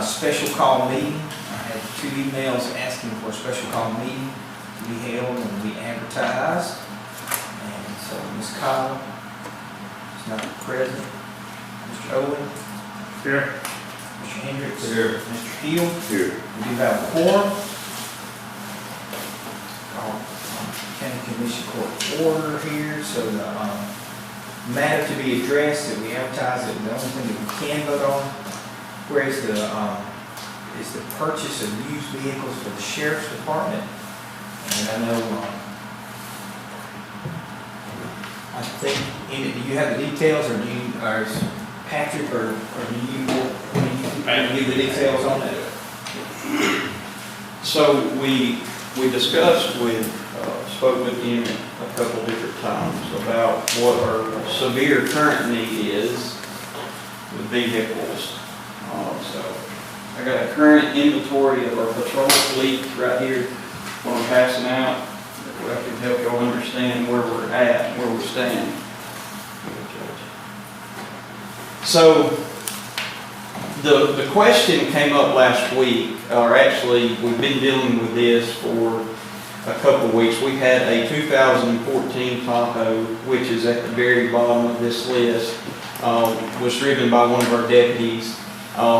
special call meeting. I had 2 emails asking for a special call meeting to be held and we advertised. And so Ms. Collins is not present. Mr. Owen? Here. Mr. Hendricks? Here. Mr. Hill? Here. We do have a quorum. Call County Commission Court order here, so the matter to be addressed that we advertise it, the only thing that we can vote on, whereas is the purchase of used vehicles for the sheriff's department. And I know, I think, do you have the details, or or is Patrick, or do you give the details on that? So we discussed spoke with him a couple different times about what our severe current need is with vehicles. So I got a current inventory of our patrol fleet right here, what I'm passing out. I can help y'all understand where we're at, where we stand. So the question came up last week, or actually we've been dealing with this for a couple of weeks. We had a 2014 Tahoe, which is at the very bottom of this list, was driven by one of our deputies.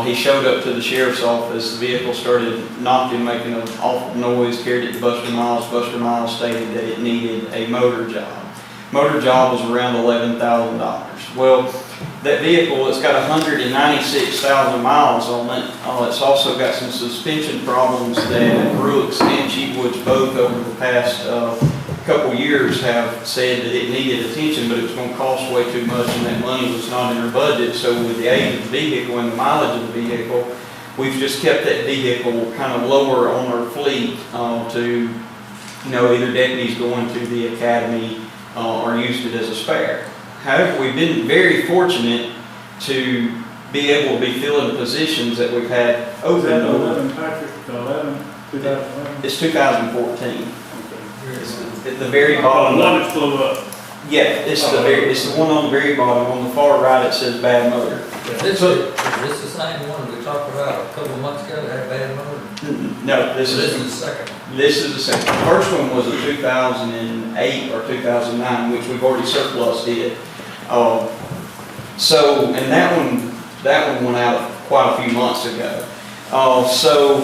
He showed up to the sheriff's office. The vehicle started knocking, making an awful noise, carried it to Buster Miles. Buster Miles stated that it needed a motor job. Motor job was around $11,000. Well, that vehicle, it's got 196,000 miles on it. It's also got some suspension problems that Brooks and Cheatwoods both over the past couple years have said that it needed attention, but it was going to cost way too much and that money was not in our budget. So with the age of the vehicle and the mileage of the vehicle, we've just kept that vehicle kind of lower on our fleet to, either deputies going to the academy or used it as a spare. However, we've been very fortunate to be able to be filling positions that we've had open. Is that 11, Patrick? 2011? It's 2014. Okay. It's at the very bottom. The one that flew up. Yeah, it's the one on the very bottom. On the far right, it says bad motor. Is this the same one we talked about a couple of months ago that had a bad motor? No, this This is is the second. This is the second. The first one was a 2008 or 2009, which we've already surplused it. And that one went out quite a few months ago. So,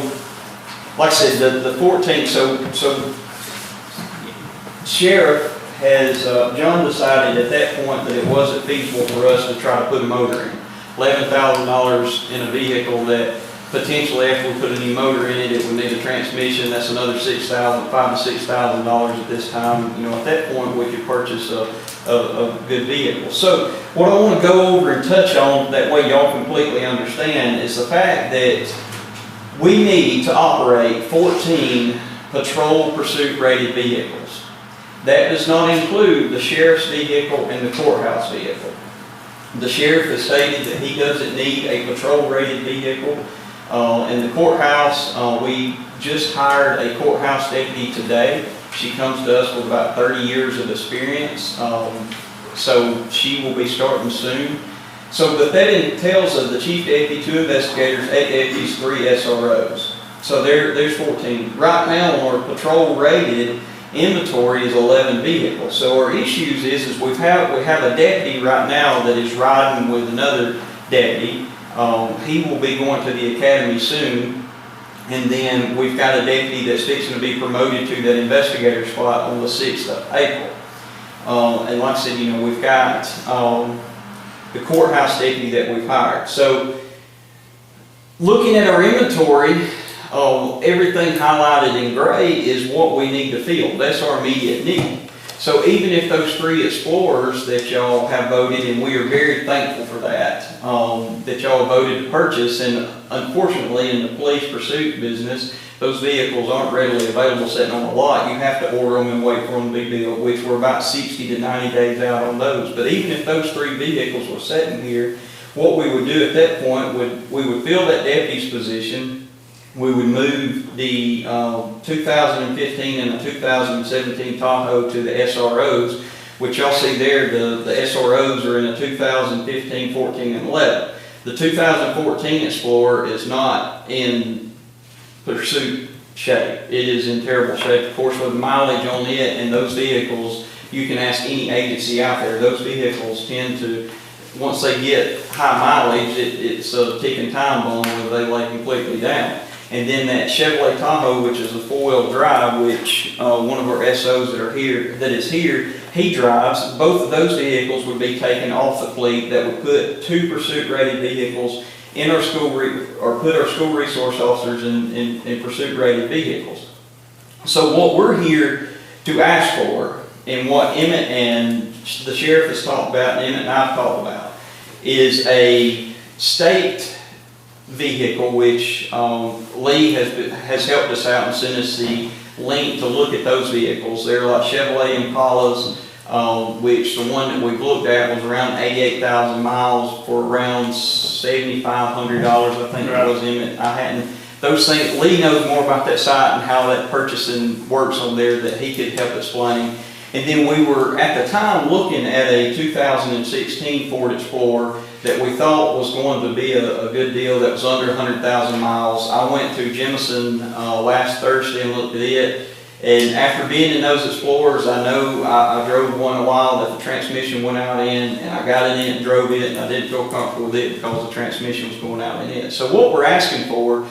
like I said, the 14th. So sheriff has John decided at that point that it wasn't feasible for us to try to put a motor in. $11,000 in a vehicle that potentially, after we put a new motor in it, it would need a transmission. That's another $5,000 to $6,000 at this time. At that point, we could purchase a good vehicle. So, what I want to go over and touch on, that way y'all completely understand, is the fact that we need to operate 14 patrol pursuit rated vehicles. That does not include the sheriff's vehicle and the courthouse vehicle. The sheriff has stated that he doesn't need a patrol rated vehicle. In the courthouse, we just hired a courthouse deputy today. She comes to us with about 30 years of experience, so she will be starting soon. But that entails of the chief deputy, 2 investigators, 8 deputies, 3 SROs. So there's 14. Right now, on our patrol rated inventory is 11 vehicles. So our issues is we have a deputy right now that is riding with another deputy. He will be going to the academy soon, and then we've got a deputy that's fixing to be promoted to that investigator spot on the 6th of April. And like I said, we've got the courthouse deputy that we've hired. So looking at our inventory, everything highlighted in gray is what we need to fill. That's our immediate need. So even if those 3 Explorers that y'all have voted, and we are very thankful for that, that y'all voted to purchase, and unfortunately in the police pursuit business, those vehicles aren't readily available sitting on the lot. You have to order them and wait for them to be built, which we're about 60 to 90 days out on those. But even if those 3 vehicles were sitting here, what we would do at that point, we would fill that deputy's position. We would move the 2015 and the 2017 Tahoe to the SROs, which y'all see there, the SROs are in the 2015, 14, and 11. The 2014 Explorer is not in pursuit shape. It is in terrible shape. Of course, with mileage on it and those vehicles, you can ask any agency out there, those vehicles tend to, once they get high mileage, it's a ticking time bomb where they lay completely down. And then that Chevrolet Tahoe, which is a four-wheel drive, which one of our SOs that is here, he drives. Both of those vehicles would be taken off the fleet. That would put 2 pursuit-rated vehicles in our school, or put our school resource officers in pursuit-rated vehicles. So what we're here to ask for, and what Emmett and the sheriff has talked about, and Emmett and I've talked about, is a state vehicle, which Lee has helped us out and sent us the link to look at those vehicles. They're like Chevrolet Impalas, which the one that we've looked at was around 88,000 miles for around $7,500, I think it was. Emmett. I hadn't, those things, Lee knows more about that site and how that purchasing works on there that he could help explain. And then we were, at the time, looking at a 2016 Ford Explorer that we thought was going to be a good deal that was under 100,000 miles. I went to Jemison last Thursday and looked at it. And after being in those Explorers, I know I drove one a while that the transmission went out in, and I got in it and drove it, and I didn't feel comfortable with it because the transmission was going out in it. So what we're asking for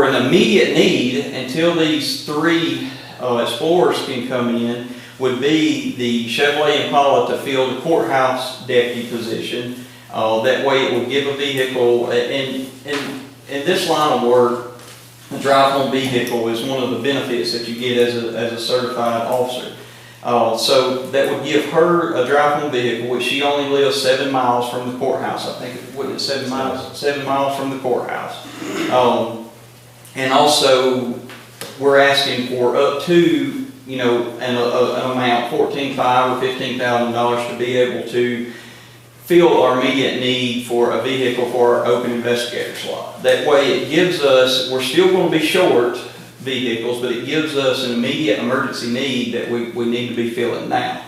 an immediate need until these 3 Explorers can come in, would be the Chevrolet Impala to fill the courthouse deputy position. That way it will give a vehicle, in this line of work, a drive-home vehicle is one of the benefits that you get as a certified officer. So that would give her a drive-home vehicle, which she only lives 7 miles from the courthouse. I think, what is it, 7 miles? 7 miles from the courthouse. And also, we're asking for up to, you know, an amount, $14,500 or $15,000 to be able to fill our immediate need for a vehicle for our open investigator slot. That way it gives us, we're still going to be short vehicles, but it gives us an immediate emergency need that we need to be filling now.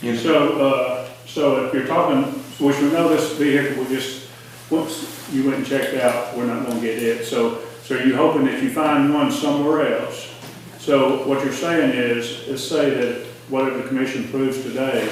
You know. So if you're talking, which we know this vehicle, once you went and checked out, we're not going to get it. So you're hoping that you find one somewhere else. So what you're saying is, let's say that whatever the commission approves today,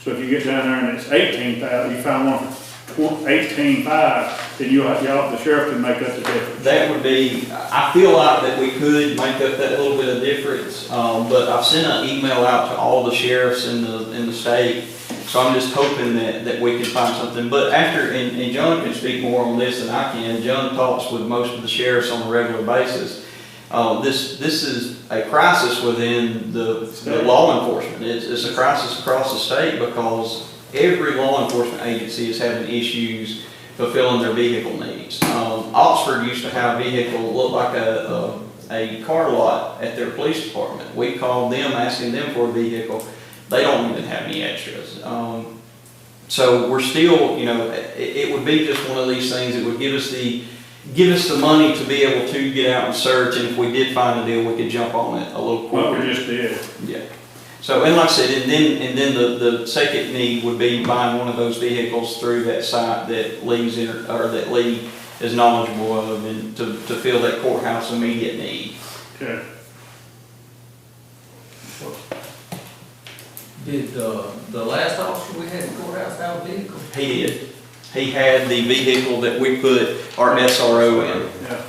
so if you get down there and it's 18,000, you find one for 18,500, then the sheriff can make up the difference. That would be, I feel like that we could make up that little bit of difference, but I've sent an email out to all the sheriffs in the state, so I'm just hoping that we can find something. But after, and John can speak more on this than I can, John talks with most of the sheriffs on a regular basis. This is a crisis within the law enforcement. It's a crisis across the state because every law enforcement agency is having issues fulfilling their vehicle needs. Oxford used to have a vehicle that looked like a car lot at their police department. We called them asking them for a vehicle. They don't even have any extras. So we're still, you know, it would be just one of these things that would give us the money to be able to get out and search, and if we did find a deal, we could jump on it a little quicker. Well, we just did. Yeah. So, and like I said, and then the second need would be buying one of those vehicles through that site that Lee's that Lee is knowledgeable of, and to fill that courthouse immediate need. Okay. Did the last officer we had in the courthouse have a vehicle? He did. He had the vehicle that we put our SRO in. Yeah.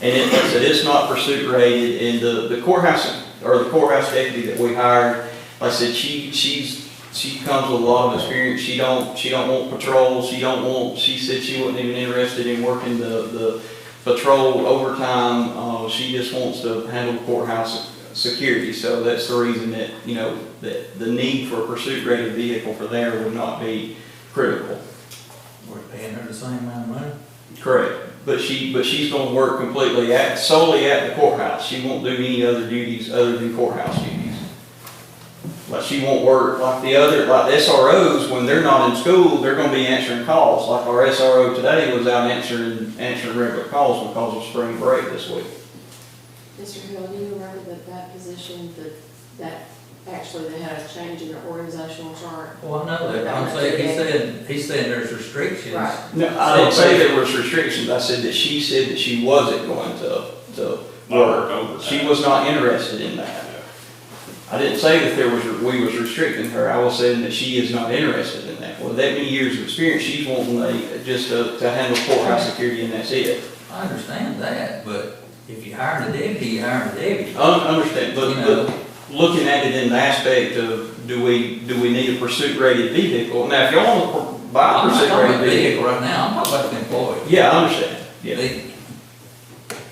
And like I said, it's not pursuit rated, and the courthouse, or the courthouse deputy that we hired, like I said, she comes with a lot of experience. She don't want patrol. She said she wasn't even interested in working the patrol overtime. She just wants to handle courthouse security. So that's the reason that, you know, that the need for a pursuit rated vehicle for there would not be critical. We're paying her the same amount of money? Correct. But she's going to work completely solely at the courthouse. She won't do any other duties other than courthouse duties. Like she won't work like the SROs, when they're not in school, they're going to be answering calls. Like our SRO today was out answering regular calls because of spring break this week. Mr. Hill, do you remember that position, that actually, they had a change in their organizational chart. Well, I know that, I'm saying, he's saying there's restrictions. Right. No, I didn't say there was restrictions, I said that she wasn't going to work. She was not interested in that. I didn't say that we was restricting her, I was saying that she is not interested in that. With that many years of experience, she's wanting just to handle courthouse security and that's it. I understand that, but if you hire a deputy, you hire a deputy. Understand, You know. but looking at it in the aspect of, do we need a pursuit rated vehicle? Now, if you want to buy a I'm not pursuit talking rated about the vehicle. vehicle right now, I'm talking about the employee. Yeah, I understand, yeah.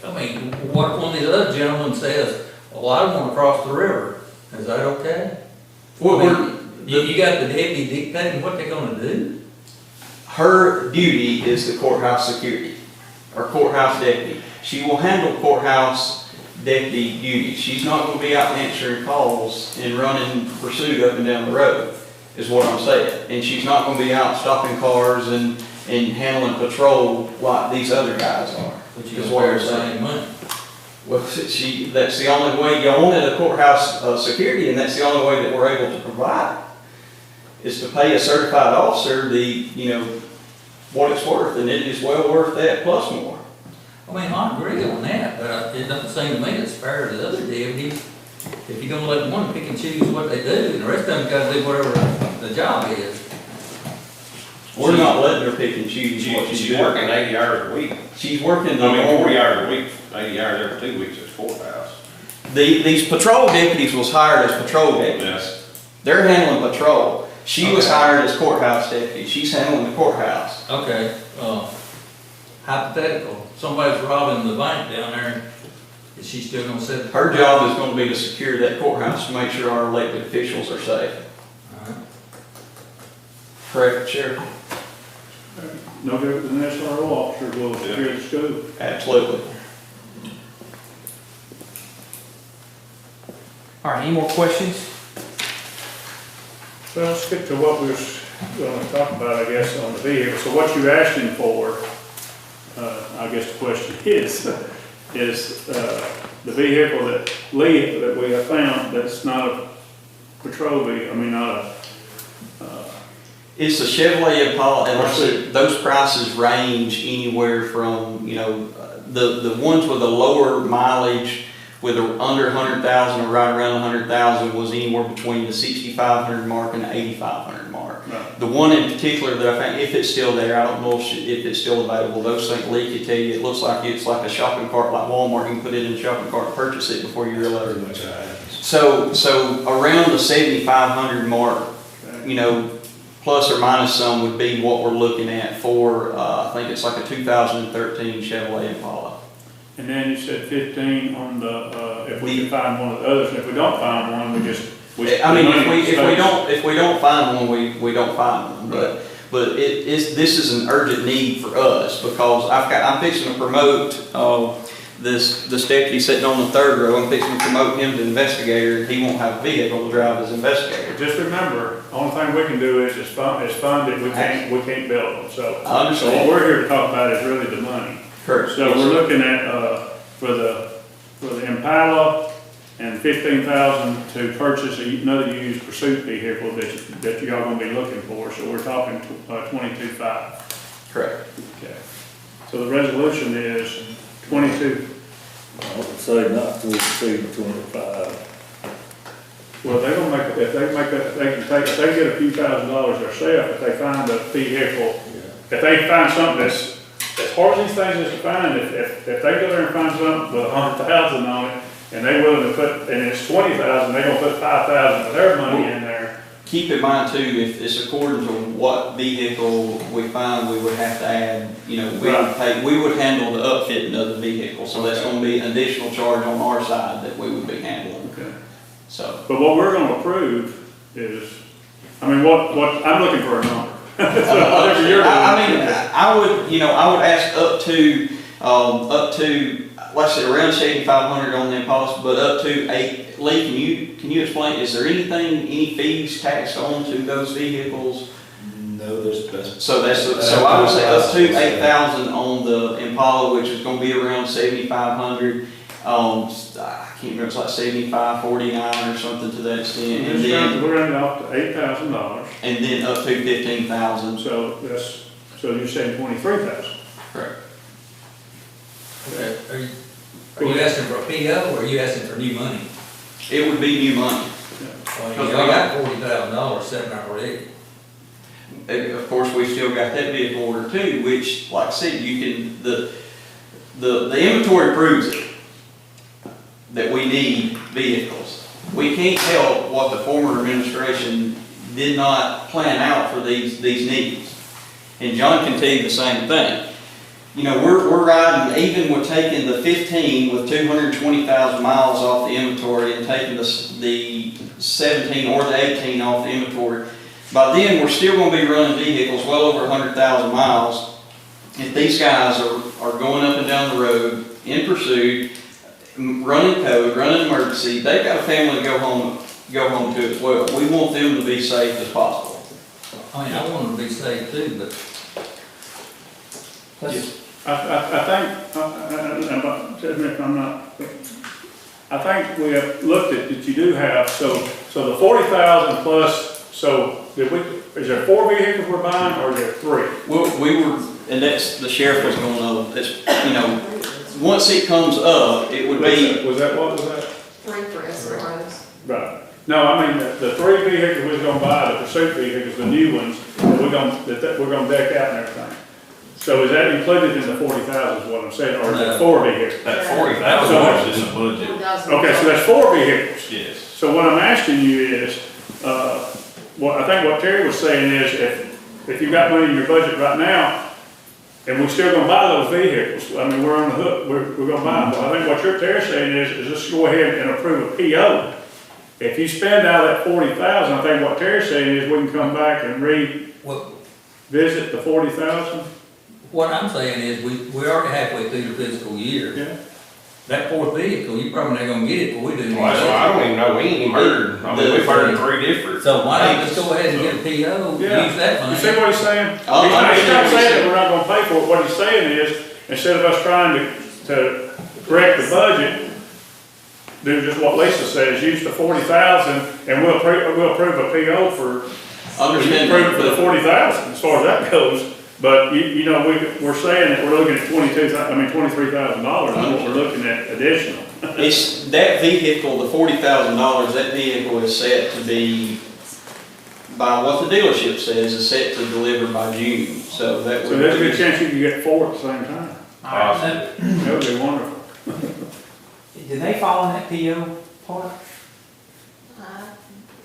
I mean, what if one of these other gentlemen says, well, I don't want to cross the river, is that okay? Well, I mean, you got the deputy dictating what they're gonna do? her duty is the courthouse security, or courthouse deputy. She will handle courthouse deputy duties. She's not gonna be out answering calls and running pursuit up and down the road, is what I'm saying. And she's not gonna be out stopping cars and handling patrol like these other guys are. But you Is don't what pay I'm the saying. same money. Well, that's the only way you wanted a courthouse security, and that's the only way that we're able to provide it, is to pay a certified officer what it's worth, and it is well worth that plus more. I mean, I agree on that, but it doesn't seem to me it's fair to the other deputies. If you're gonna let one pick and choose what they do, and the rest of them gotta do whatever the job is. We're not letting her pick and choose what she's She's doing. working 80 hours a week. She's working I mean, 40 the, hours a week, 80 hours every 2 weeks is 4,000. these patrol deputies was hired as patrol deputies. Yes. They're handling patrol. She was Okay. hired as courthouse deputy. She's handling the courthouse. Okay, hypothetical, somebody's robbing the bank down there, is she still gonna sit? Her job is gonna be to secure that courthouse to make sure our elected officials are safe. Alright. Correct, Sheriff? No different than SRO officer will secure the school. Absolutely. All right, any more questions? Well, let's get to what we was going to talk about, I guess, on the vehicle. So what you're asking for, I guess the question is the vehicle that we have found that's not a patrol vehicle, I mean, not a, It's a Chevrolet Impala, and like I said, those prices range anywhere from, the ones with a lower mileage with under 100,000 or right around 100,000 was anywhere between the 6,500 mark and the 8,500 mark. Right. The one in particular that I found, if it's still there, I don't know if it's still available. Those things leak, you tell you, it looks like it's like a shopping cart, like Walmart. You can put it in a shopping cart and purchase it before you realize it. Much happens. So around the 7,500 mark, okay. plus or minus some would be what we're looking at for, I think it's like a 2013 Chevrolet Impala. And then you said 15 on the, if we can find one of the others, and if we don't find one, we just. If we don't find one, we don't find one, but this is an urgent need for us, because I'm fixing to promote, this deputy sitting on the third row, I'm fixing to promote him to investigator, and he won't have a vehicle to drive as investigator. Just remember, the only thing we can do is fund it, we can't build them, so. I understand. So what we're here to talk about is really the money. Correct. So we're looking at, for the Impala and 15,000 to purchase another used pursuit vehicle that y'all gonna be looking for, so we're talking 22.5. Correct. Okay. So the resolution is 22. I would say not to exceed 25. Well, they're gonna make, if they get a few $1,000s themselves, if they find a vehicle, if they find something that's, as hard as these things is to find, if they go there and find something with 100,000 on it, and they're willing to put, and it's 20,000, they're gonna put 5,000 of their money in there. Keep in mind too, if it's according to what vehicle we find, we would have to add, we would handle the upfitting of the vehicle, so that's gonna be an additional charge on our side that we would be handling, Okay. so. But what we're gonna approve is, I'm looking for a number. So whatever you're doing. I would ask up to, like I said, around 7,500 on the Impala, but up to 8. Lee, can you explain, is there any fees taxed on to those vehicles? No, that's. So so I would say up to 8,000 on the Impala, which is gonna be around 7,500. I can't remember, it's like 75-49 or something to that extent, and We're running off to $8,000, then up to 15,000. so so you're saying 23,000. Correct. Okay, are you asking for a PO, or are you asking for new money? It would be new money. Well, you got $40,000 sitting there already. Of course, we still got that vehicle order too, which, like I said, you can, the inventory proves it, that we need vehicles. We can't tell what the former administration did not plan out for these needs. And John can tell you the same thing. You know, we're riding, even with taking the 15 with 220,000 miles off the inventory and taking the 17 or the 18 off the inventory, by then we're still going to be running vehicles well over 100,000 miles. If these guys are going up and down the road in pursuit, running code, running emergency, they've got a family to go home to as well. We want them to be safe as possible. I mean, I want them to be safe too, but I think we have looked at that you do have, so the 40,000 plus, so is there 4 vehicles we're buying or is there 3? Well, we were, and that's, the sheriff was going to, it's, you know, once it comes up, it would be. Was that, what was that? 3 for SROs. Right. No, I mean, the 3 vehicles we're gonna buy, the pursuit vehicles, the new ones, that we're gonna deck out and everything. So is that included in the 40,000 is what I'm saying, or is that 4 vehicles? That 40,000 is in the budget. Okay, so that's 4 vehicles. Yes. So what I'm asking you is, I think what Terry was saying is, if you've got money in your budget right now, and we're still gonna buy those vehicles, I mean, we're on the hook, we're gonna buy them. But I think what Terry's saying is just go ahead and approve a PO. If you spend out that 40,000, I think what Terry's saying is we can come back and revisit the 40,000. what I'm saying is, we're already halfway through the fiscal year. Yeah. That 4th vehicle, you probably not gonna get it before we do. Well, that's why I don't even know, we ain't murdered. I mean, we've heard 3 different. So why not just go ahead and get a PO, Yeah. use that You money? see what he's saying? He's I not understand what he's saying that saying. we're not gonna pay for it. What he's saying is, instead of us trying to correct the budget, do just what Lisa says, use the 40,000 and we'll approve a PO for, Understand approve for the that, 40,000 as far as that goes. But you know, we're saying that we're looking at $23,000, and what we're looking at additional. it's, that vehicle, the $40,000, that vehicle is set to be, by what the dealership says, is set to deliver by June, so that So would. there's a good chance you can get 4 at the same time. Awesome. That would be wonderful. Did they fall in that PO part? I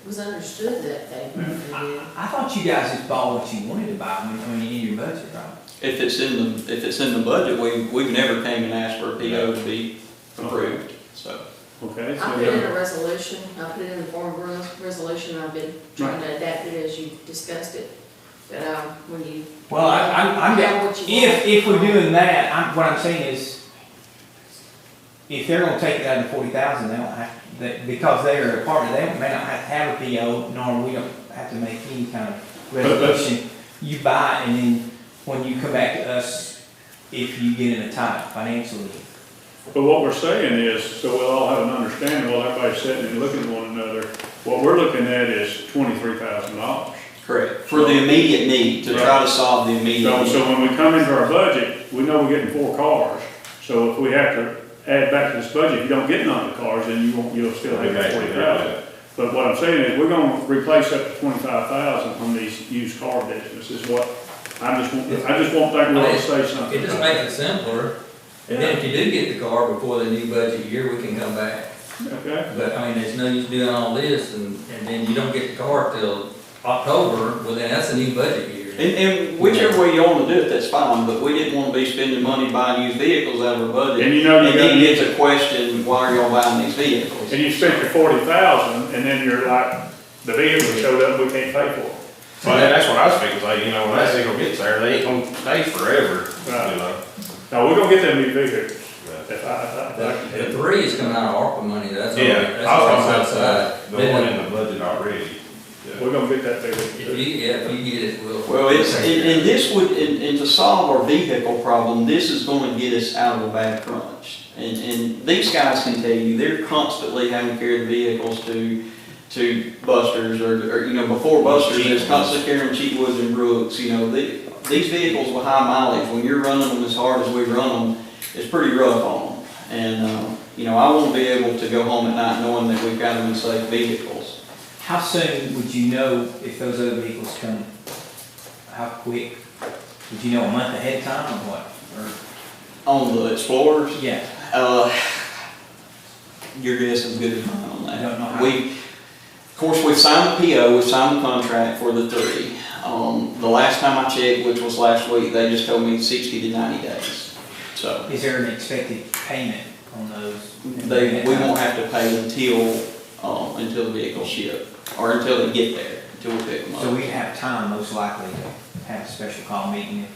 was understood that they did. I thought you guys just bought what you wanted to buy, I mean, in your budget, right? If it's in the budget, we've never came and asked for a PO to be approved, so. Okay, I put in a resolution, I put it in the form of resolution, I've been trying to adapt it as you discussed it. But, when you. Well, I'm, Yeah, what you want. if we're doing that, what I'm saying is, if they're gonna take it out of 40,000, they don't have, because they are a partner, they may not have to have a PO, nor we don't have to make any kind of resolution. You buy it, and then when you come back to us, if you get in a tight financially. but what we're saying is, so we'll all have an understanding, while everybody's sitting and looking at one another, what we're looking at is $23,000. Correct. For the immediate need, to try to solve the immediate So, need. so when we come into our budget, we know we're getting 4 cars. So if we have to add back to this budget, if you don't get none of the cars, then you'll still have Okay, 40,000. But what I'm saying is, we're gonna replace up to 25,000 on these used car business, is what, I just won't think we ought to say something. It just about makes it simpler, and then if you do get the car before the new budget year, we can come back. Okay, But, I mean, there's no use doing all this, and then you don't get the car till October, well, then that's a new budget year. And whichever way you want to do it, that's fine, but we didn't want to be spending money buying used vehicles out of our budget. And you know you And then gotta- you get to question, why are y'all buying these vehicles? and you spent your 40,000, and then you're like, the vehicle showed up, we can't pay for it. Well, that's what I was thinking, like, you know, when that vehicle gets there, they ain't gonna stay forever, Right. you know? No, we're gonna get them new vehicles. If The 3 is coming out of ARPA money, that's all, Yeah, that's I was all talking outside. about the one in the budget already. we're gonna get that If figured. if you get it, we'll. Well, and this would, and to solve our vehicle problem, this is gonna get us out of a bad crunch. And these guys can tell you, they're constantly having to carry the vehicles to Buster's, or, you know, before Buster's, it's constantly carrying Cheatwoods and Brooks, you know, these vehicles with high mileage, when you're running them as hard as we run them, it's pretty rough on them. And, you know, I won't be able to go home at night knowing that we've got them in safe vehicles. How soon would you know if those other vehicles come? How quick? Would you know a month ahead of time or what? Or, On the Explorers, yeah, your guess is as good as mine on that. I don't know how. Of course, we've signed the PO, we've signed the contract for the 3. The last time I checked, which was last week, they just told me 60 to 90 days. So, Is there an expected payment on those? we won't have to pay until the vehicles ship, or until they get there, until we pick them up. So we have time most likely to have a special call meeting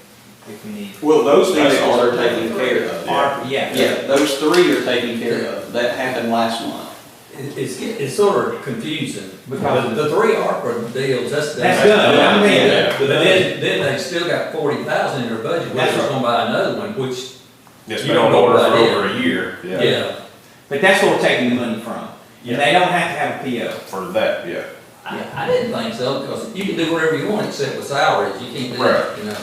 if we need. Well, those vehicles are taken care of. Yeah. Yeah, those 3 are taken care of. That happened last month. It's sort of confusing, because the 3 ARPA deals, that's done. That's done, I mean, Yeah. But then they still got 40,000 in their budget, which That's is right. gonna buy another one, which, It's You been don't on know order for about it. over a year. yeah. But that's where we're taking the money from. Yeah. And they don't have to have a PO. For that, yeah. I didn't think so, because you can do whatever you want except with salaries, you can't do that, you know.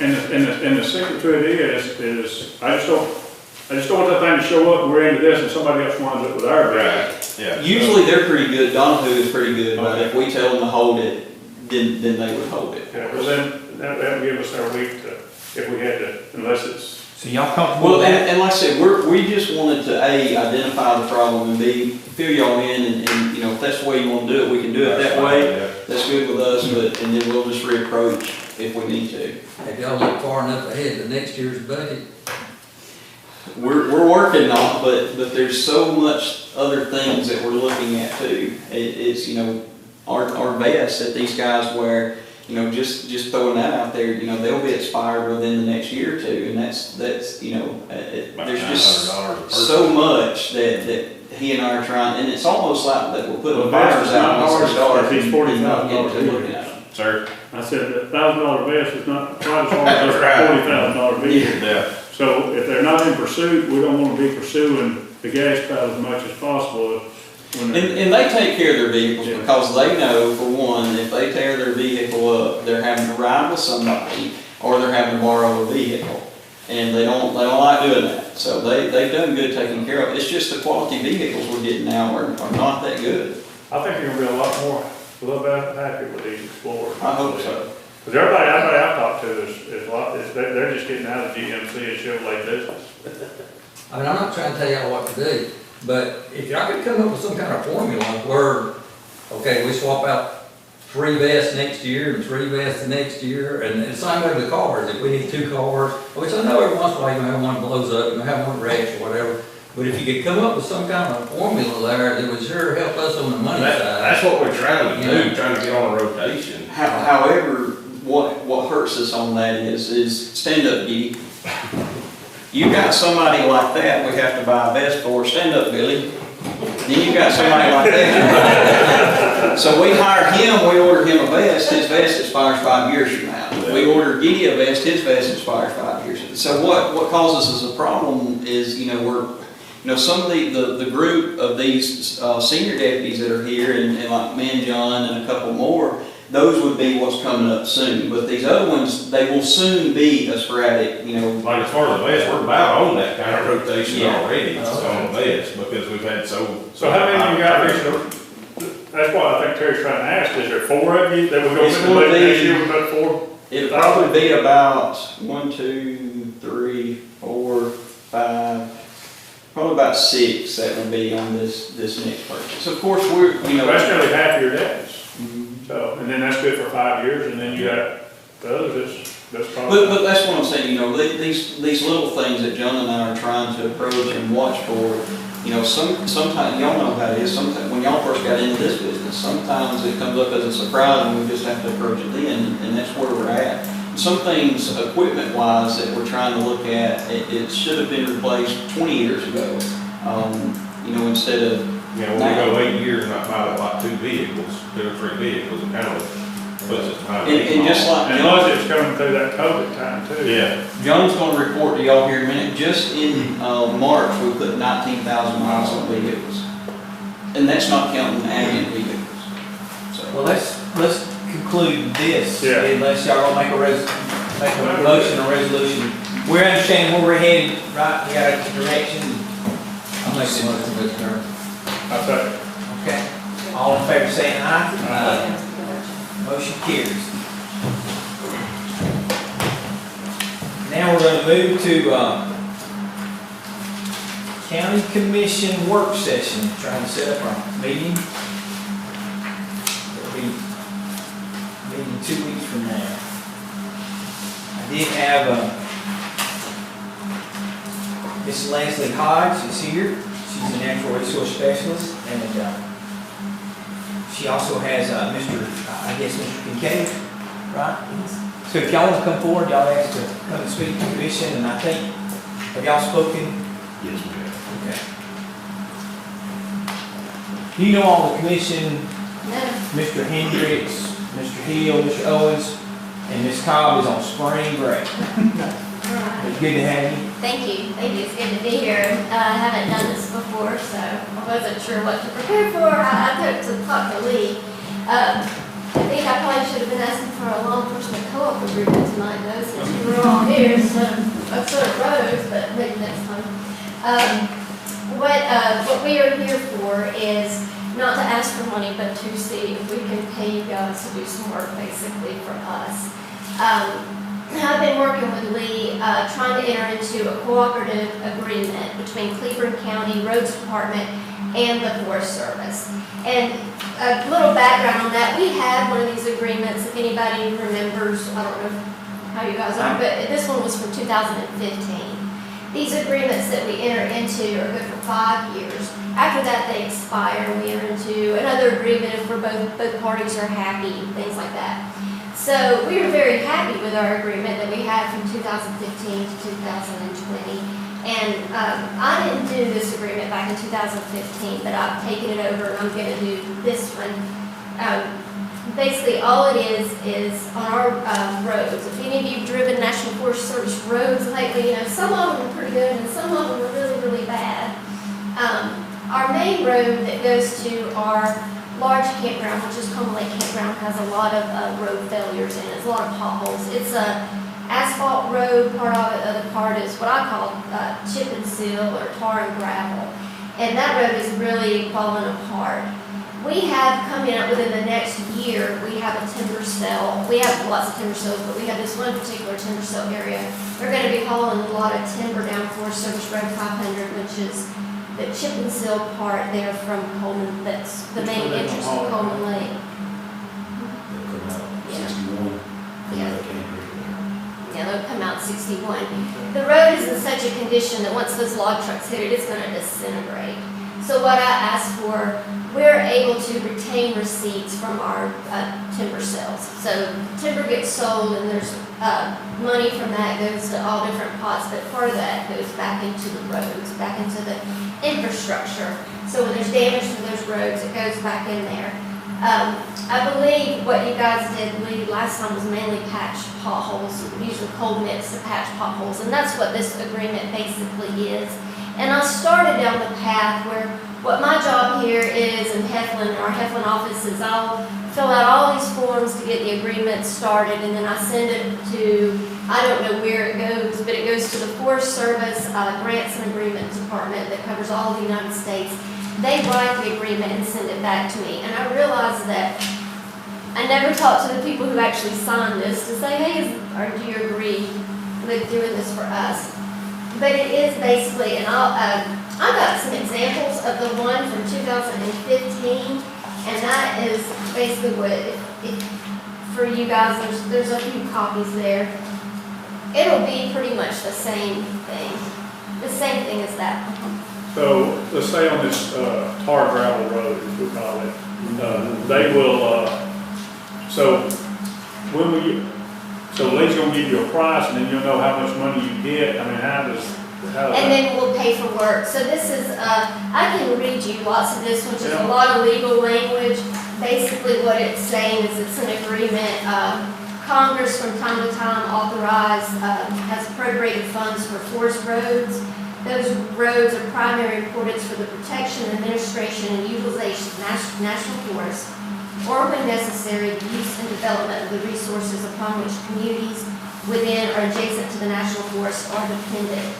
And the secret to it is, I just don't want that thing to show up and we're into this and somebody else winds up with our bid. Right, yeah. Usually they're pretty good. Donahue is pretty good, but if we tell them to hold it, then they would hold it. Yeah, well then, that would give us our week to, if we had to, unless it's, So y'all comfortable Well, with that? and like I said, we just wanted to, A, identify the problem, and B, fill y'all in, and, you know, if that's the way you wanna do it, we can do it that way. Yeah. That's good with us, and then we'll just reapproach if we need to. If y'all look far enough ahead to next year's budget, We're working on it, but there's so much other things that we're looking at too. It's, you know, our vests that these guys wear, you know, just throwing that out there, you know, they'll be expired within the next year or two, and that's, you know, About there's just $900 a person. so much that he and I are trying, and it's almost like that we're putting Well, fires that's out not once ours, they start, it's and $40,000 not getting to a year. looking at them. Sir? I said, that $1,000 vest is not quite as hard as a $40,000 vehicle. Yeah. So if they're not in pursuit, we don't wanna be pursuing the gas pile as much as possible when they're. And they take care of their vehicles because they know, for one, if they tear their vehicle up, they're having to ride with somebody or they're having to borrow a vehicle. And they don't like doing that. So they've done good taking care of it. It's just the quality vehicles we're getting now are not that good. I think you're gonna be a little bit happy with these Explorers. I hope so. Because everybody I've talked to they're just getting out of GMC and Chevrolet business. I mean, I'm not trying to tell y'all what to do, but if y'all could come up with some kind of formula where, okay, we swap out 3 vests next year and 3 vests the next year, and the same way with the cars, if we need 2 cars, which I know every once in a while you're gonna have one blows up, you're gonna have one wrecks or whatever, but if you could come up with some kind of formula there that would sure help us on the money side. That's what we're trying to Yeah. do, trying to get on a rotation. However, what hurts us on that is stand up, Giddy. You got somebody like that we have to buy a vest for, stand up, Billy. Then you got somebody like that. So we hire him, we order him a vest, his vest expires 5 years from now. We order Giddy a vest, his vest expires 5 years. So what causes us a problem is, some of the group of these senior deputies that are here, and like me and John and a couple more, those would be what's coming up soon. But these other ones, they will soon be a sporadic, Like as far as the vest, we're about on that kind of rotation Yeah. already on the vest, because we've had so. So how many of you got here? That's what I think Terry's trying to ask, is there 4 of you that would go It's in the gonna budget be- next year with about 4? It'll probably be about 1, 2, 3, 4, 5, probably about 6 that will be on this next purchase. Of course, That's nearly half your debts. Mhm. So, and then that's good for 5 years, and then you got the others, that's probably. But that's what I'm saying, these little things that John and I are trying to approach and watch for, sometimes, y'all know how it is, sometimes, when y'all first got into this business, sometimes it comes up as a surprise and we just have to approach it then, and that's where we're at. Some things, equipment-wise, that we're trying to look at, it should have been replaced 20 years ago. Instead of You know, when we go 8 years and not buy like 2 vehicles, 2 or 3 vehicles, it kind of puts us behind. And just like And budget's coming through that COVID time too. Yeah, John's gonna report to y'all here in a minute, just in, March, we put 19,000 miles on vehicles. And that's not counting ambient vehicles. So, Well, let's conclude this, Yeah. unless y'all make a motion or resolution. We understand where we're headed, right? We got a direction. I'll make the motion, Mr. Chairman. I say, Okay. All in favor saying aye? Aye. Motion carries. Now we're gonna move to, County Commission work session, trying to set up our meeting. It'll be meeting 2 weeks from now. I did have, Miss Leslie Hodge is here. She's a natural resource specialist, and, she also has, Mr. Kincaid, right? So if y'all want to come forward, y'all ask to come and speak to the commission, and I think, have y'all spoken? yes, we have. Okay. You know all the commission, No. Mr. Hendricks, Mr. Hill, Mr. Owens, and Ms. Cobb is on spring break. Right. It's good to have you. Thank you. It's good to be here. I haven't done this before, so I wasn't sure what to prepare for. I took to talk to Lee. I think I probably should have been asking for a law enforcement co-op agreement tonight, though, since we were all here, so I sort of rose, but maybe next time. What we are here for is not to ask for money, but to see if we can pay you guys to do some work, basically, for us. I've been working with Lee, trying to enter into a cooperative agreement between Cleburne County Roads Department and the Forest Service. And a little background on that, we had one of these agreements, if anybody remembers, I don't know how you guys are, but this one was from 2015. These agreements that we enter into are good for 5 years. After that, they expire, and we enter into another agreement if both parties are happy, things like that. So we were very happy with our agreement that we had from 2015 to 2020. And I didn't do this agreement back in 2015, but I've taken it over and I'm going to do this one. Basically, all it is on our roads. If any of you have driven National Forest Service roads lately, you know, some of them are pretty good and some of them are really, really bad. Our main road that goes to our large campground, which is Coleman Lake Campground, has a lot of road failures in it. It's a lot of potholes. It's a asphalt road, part of it. The other part is what I call chip and seal or tar and gravel. And that road is really falling apart. We have coming up within the next year, we have a timber sale. We have lots of timber sales, but we have this one particular timber sale area. We're going to be hauling a lot of timber down Forest Service Road 500, which is the chip and seal part there from Coleman. That's the main entrance to Coleman Lake. Yeah, they'll come out 61. The road is in such a condition that once those log trucks hit it, it's going to disintegrate. So what I asked for, we're able to retain receipts from our timber sales. So timber gets sold and there's money from that goes to all different pots, but part of that goes back into the roads, back into the infrastructure. So when there's damage to those roads, it goes back in there. I believe what you guys did last time was mainly patch potholes, using cold mix to patch potholes, and that's what this agreement basically is. And I started down the path where what my job here is in Heflin, our Heflin office, is I'll fill out all these forms to get the agreement started, and then I send it to, I don't know where it goes, but it goes to the Forest Service Grants and Agreement Department that covers all of the United States. They write the agreement and send it back to me, and I realized that I never talked to the people who actually signed this to say, hey, or do you agree with doing this for us? But it is basically, and I got some examples of the one from 2015, and that is basically what, for you guys, there's a few copies there. It'll be pretty much the same thing as that. so let's say on this tar gravel road, as we call it, they will, so Lee's gonna give you a price and then you'll know how much money you get. I mean, and then we'll pay for work. So this is, I can read you lots of this, which is a lot of legal language. Basically what it's saying is it's an agreement, Congress from time to time has appropriated funds for forest roads. Those roads are primary importance for the protection, administration, and utilization of national forests, or when necessary, the use and development of the resources upon which communities within or adjacent to the national forest are dependent.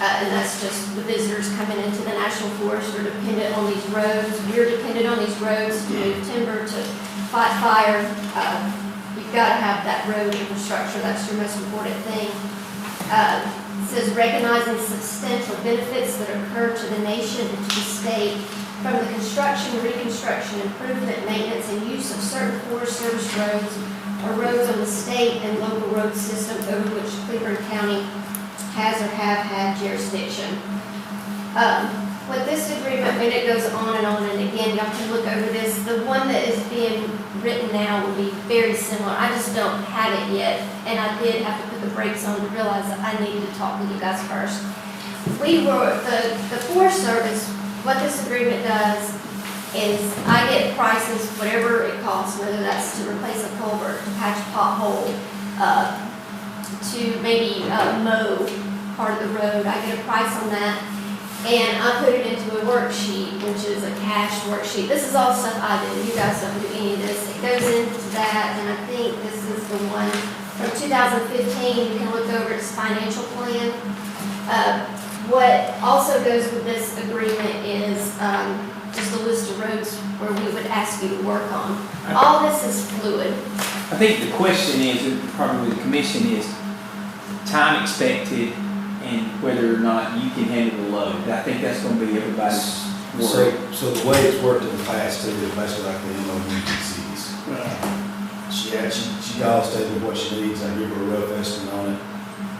And that's just the visitors coming into the national forest are dependent on these roads. You're dependent on these roads to move timber, to fight fire. You've got to have that road infrastructure. That's your most important thing. It says recognizing substantial benefits that occur to the nation and to the state from the construction, reconstruction, improvement, maintenance, and use of certain Forest Service roads or roads on the state and local road system over which Cleburne County has or have had jurisdiction. With this agreement, and it goes on, and again, y'all can look over this. The one that is being written now will be very similar. I just don't have it yet, and I did have to put the brakes on to realize that I needed to talk with you guys first. The Forest Service, what this agreement does is I get prices, whatever it costs, whether that's to replace a culvert, to patch a pothole, to maybe mow part of the road. I get a price on that. And I put it into a worksheet, which is a cash worksheet. This is all stuff I do. You guys don't do any of this. It goes into that, and I think this is the one from 2015. You can look over its financial plan. What also goes with this agreement is just a list of roads where we would ask you to work on. All this is fluid. I think the question is, and probably the commission is, time expected and whether or not you can handle the load. I think that's gonna be everybody's worry. So the way it's worked in the past too, is basically like the MOUTCs. She calls, tells me what she needs, I give her a rough estimate on it,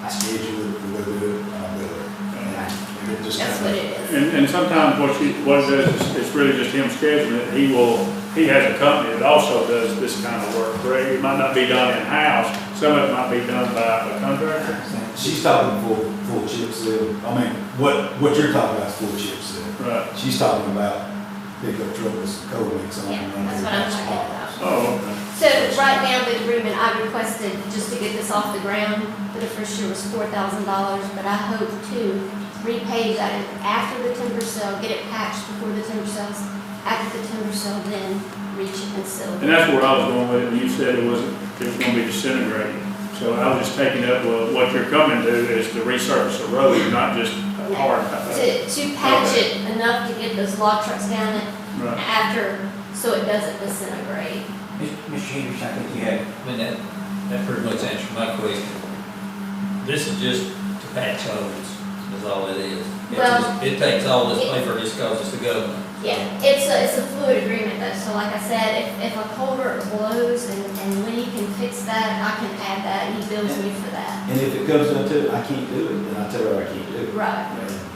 I schedule it, we go do it, and I bill her. And it just That's kinda- what it is. And sometimes what it does is, it's really just him scheduling it. He has a company that also does this kind of work, correct? It might not be done in-house, some of it might be done by a contractor. She's talking full chip seal, I mean, what you're talking about is full chip seal. Right. She's talking about pickup truck with some cold mix on it. Yeah, and run that's through what I'm the talking spot. about. Oh, okay. So right now, the agreement I requested, just to get this off the ground, for the first year was $4,000, but I hope to repay that after the timber sale, get it patched before the timber sales, after the timber sale, then reach it and seal. And that's where I was going with it, when you said it was gonna be disintegrating. So I was just taking up, well, what you're coming to is to resurface the road, not just hard. To patch it enough to get those log trucks down it Right. after, so it doesn't disintegrate. Mr. Henderson, I think you had, I mean, that pretty much answers my question. This is just to patch holes, is all it is. It takes all this paper just cause it's the government. Yeah, it's a fluid agreement though, so like I said, if a culvert blows and Lee can fix that, I can add that, and he bills me for that. And if it comes down to it, I can't do it, then I tell her I can't do it. Right.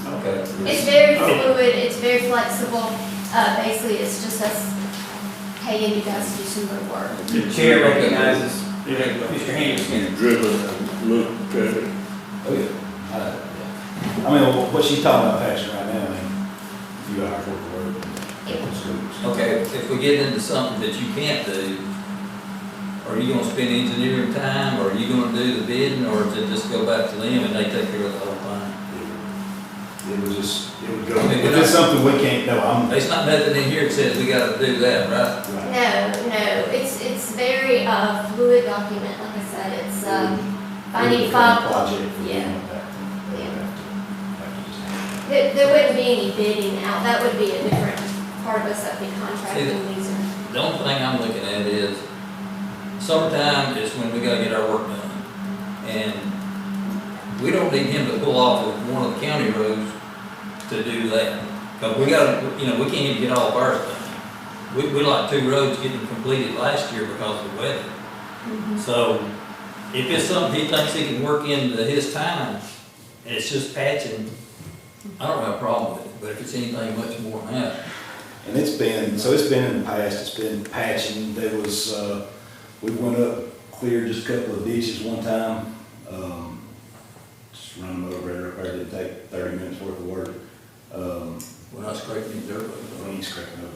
Okay. It's very fluid, it's very flexible, basically, it's just us paying you guys to do some good work. the chair recognizes Mr. Henderson. You driven and looked at it. Oh, yeah. I mean, what she's talking about patching right now, I mean, a few hours worth of work. Okay, if we get into something that you can't do, are you gonna spend engineering time, or are you gonna do the bidding, or does it just go back to them and they take care of the whole thing? It would go, I mean, if it's something we can't, no, I'm. There's not nothing in here that says we gotta do that, right? No, it's very fluid document, like I said, it's, if I need to file. Project. Yeah. There wouldn't be any bidding out, that would be a different part of us that would be contracting these. The only thing I'm looking at is, summertime is when we gotta get our work done. And we don't need him to pull off of one of the county roads to do that. Cause we gotta, we can't even get all of ours done. We like 2 roads getting completed last year because of the weather. So, if it's something he thinks he can work into his time, and it's just patching, I don't have a problem with it, but if it's anything much more than that. And it's been in the past, it's been patching, there was, we went up, cleared just a couple of ditches one time, just run the motor repair, didn't take 30 minutes worth of work. We're not scraping any dirt. When he's scraping up,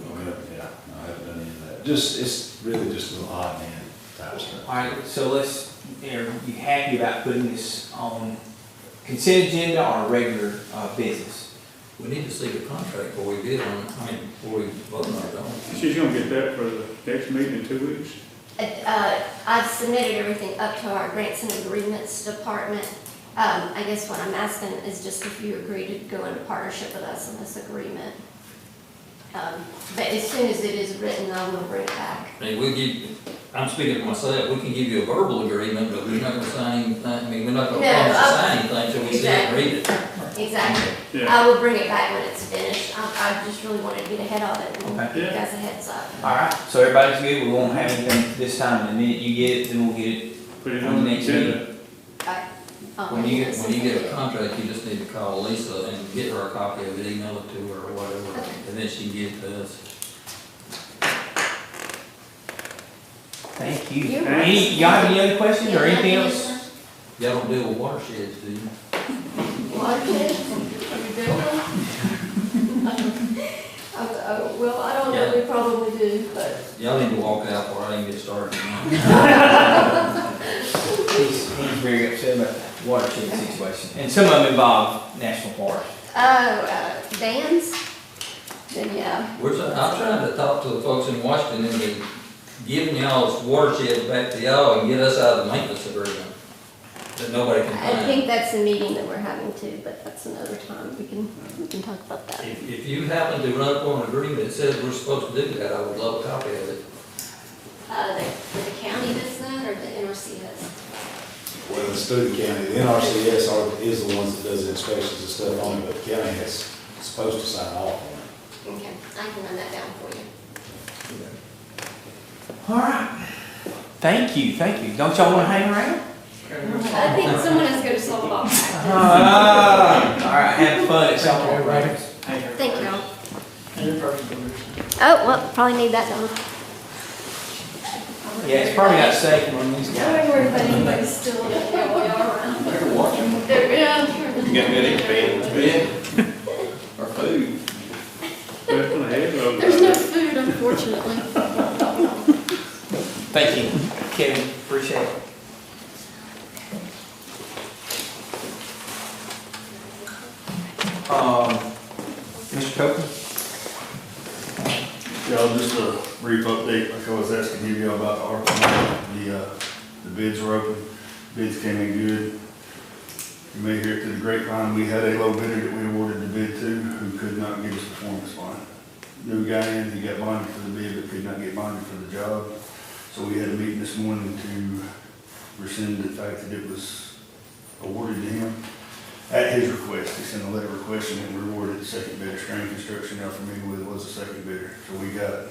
yeah, no, I haven't done any of that. Just, it's really just a little odd man type stuff. All right, so let's, are you happy about putting this on consent agenda or regular business? We need to see the contract before we bid on it, I mean, before we vote on it, don't we? She's gonna get that for the next meeting in 2 weeks. I've submitted everything up to our grants and agreements department. I guess what I'm asking is just if you agree to go into partnership with us on this agreement. But as soon as it is written, I will bring it back. I mean, I'm speaking for myself, we can give you a verbal agreement, but we're not gonna sign anything, I mean, we're not gonna No, promise to sign anything until we see it and read it. Exactly. Yeah. I will bring it back when it's finished. I just really wanted to get ahead of it and Okay. give you guys a heads up. All right, so everybody's good, we won't have anything this time, and the minute you get it, then we'll get it. Put it on the agenda. When you get a contract, you just need to call Lisa and get her a copy of it, email it to her or whatever, Okay. and then she can give it to us. Thank you. You're Y'all have any other questions or anything else? Y'all don't deal with watersheds, do you? Waterhead? Are you building? Well, I don't know, we probably do, but. Y'all need to walk out before I even get started. He's very upset about the watershed situation, and some of them involve national parks. Dams? Then, yeah. I'm trying to talk to the folks in Washington and be giving y'all's watershed back to y'all and get us out of the maintenance agreement that nobody can I find. think that's the meeting that we're having too, but that's another time. We can talk about that. If you happen to run up on an agreement that says we're supposed to do that, I would love a copy of it. The county does that or the NRCS? Well, it's through the county, the NRCS is the ones that does the inspections and stuff on it, but the county is supposed to sign off on it. Okay, I can run that down for you. All right. Thank you, thank you. Don't y'all want to hang around? I think someone is going to solve all that. All right, have fun at some point, right? Thank y'all. Oh, well, probably need that done. Yeah, it's probably not safe when these I guys. don't worry about anybody's still around. They're watching. Yeah. You got good experience, or food. There's no food, unfortunately. Thank you, Kevin, appreciate it. Mr. Copeland? Yeah, just a brief update, like I was asking you about the ARPA, the bids were open, bids came in good. You may hear it through the grapevine, we had a low bidder that we awarded the bid to, who could not give us performance bond. New guy in, he got bonded for the bid, but could not get bonded for the job. So we had a meeting this morning to rescind the fact that it was awarded to him. At his request, he sent a letter requesting and rewarded the second bidder. Strain Construction, now familiar with, was the second bidder. So we got,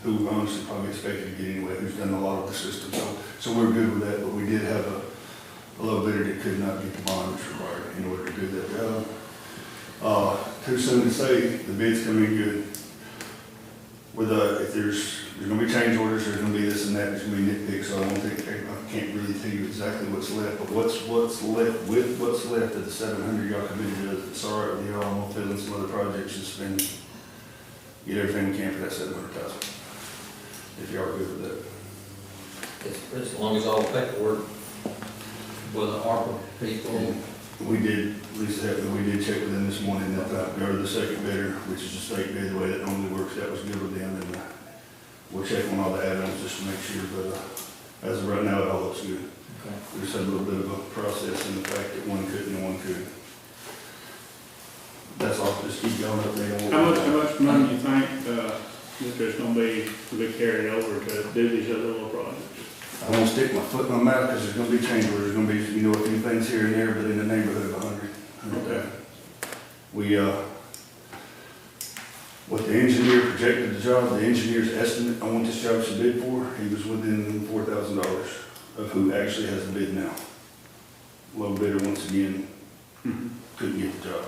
who we honestly probably expected to get anyway, who's done a lot of the system. So we're good with that, but we did have a low bidder that could not get the bond that's required in order to do that job. Too soon to say, the bids come in good. With, if there's gonna be change orders, there's gonna be this and that, there's gonna be nitpicks, so I can't really tell you exactly what's left, but what's left, with what's left of the 700 y'all committed to, if it's all right with y'all, I'm gonna fill in some other projects and spend, get everything we can for that 700,000. If y'all are good with that. As long as all the paperwork with the ARPA people. We did, Lisa had, we did check with them this morning, that, they're the second bidder, which is a state bid, the way that normally works, that was good with them, and, we'll check on all the add-ons just to make sure, but, as of right now, it all looks good. Okay. We just had a little bit of a process in the fact that one couldn't and one could. That's all, just keep going up there. How much money do you think, that there's gonna be to be carried over to do these other little projects? I won't stick my foot in my mouth, because there's gonna be change orders, there's gonna be, you know, a few things here and there, but in the neighborhood of 100. Okay. We, what the engineer projected the job, the engineer's estimate on what this job should bid for, he was within $4,000 of who actually has the bid now. Low bidder, once again, couldn't get the job.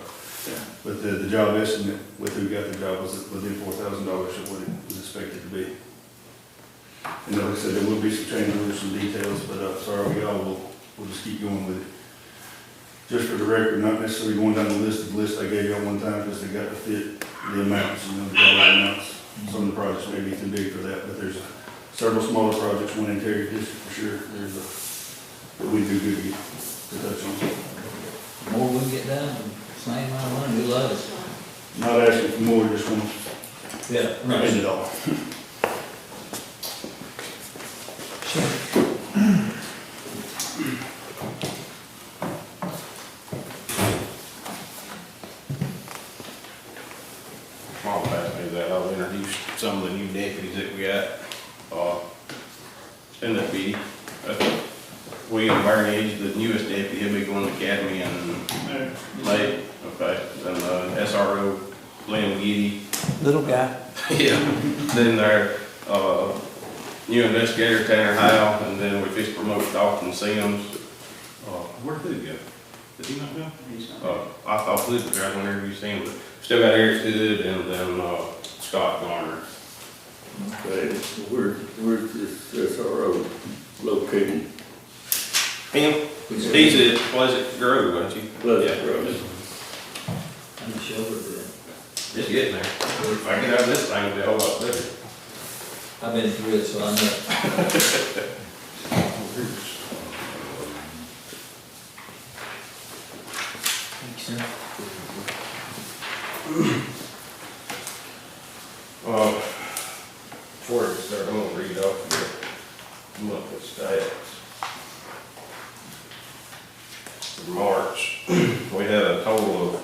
Yeah. But the job estimate with who got the job was within $4,000 of what it was expected to be. And like I said, there will be some change orders, some details, but sorry, we'll just keep going with it. just for the record, not necessarily going down the list I gave you at one time, because they got to fit the amounts, you know, the dollar amounts. Some of the projects may be too big for that, but there's several smaller projects, one in Terry District for sure, there's a, that we do good to get, to touch on. The more we can get done, the same amount of money, we love it. Not asking for more, just want Yeah. to end it all. Mom passed me that, I'll introduce some of the new deputies that we got, in the PD. William Barney, the newest deputy, he'll be going to the academy in May, okay, and, SRO, Lynn Giddy. Little guy. Yeah, then their, new investigator Tanner Howe, and then we just promoted Dalton Sims. Where'd he go? Did he not go? I thought Luke was right whenever you seen him, but still got Eric Hood and then, Scott Garner. Okay, where's this SRO located? Him, he's at Pleasant Grove, wasn't he? Pleasant Grove. I'm sure we're good. Just getting there. If I get out of this thing, it'll be a whole lot better. I've been through it, so I know. Thanks, sir. Before we start, I'm gonna read off the monthly stats. For March, we had a total of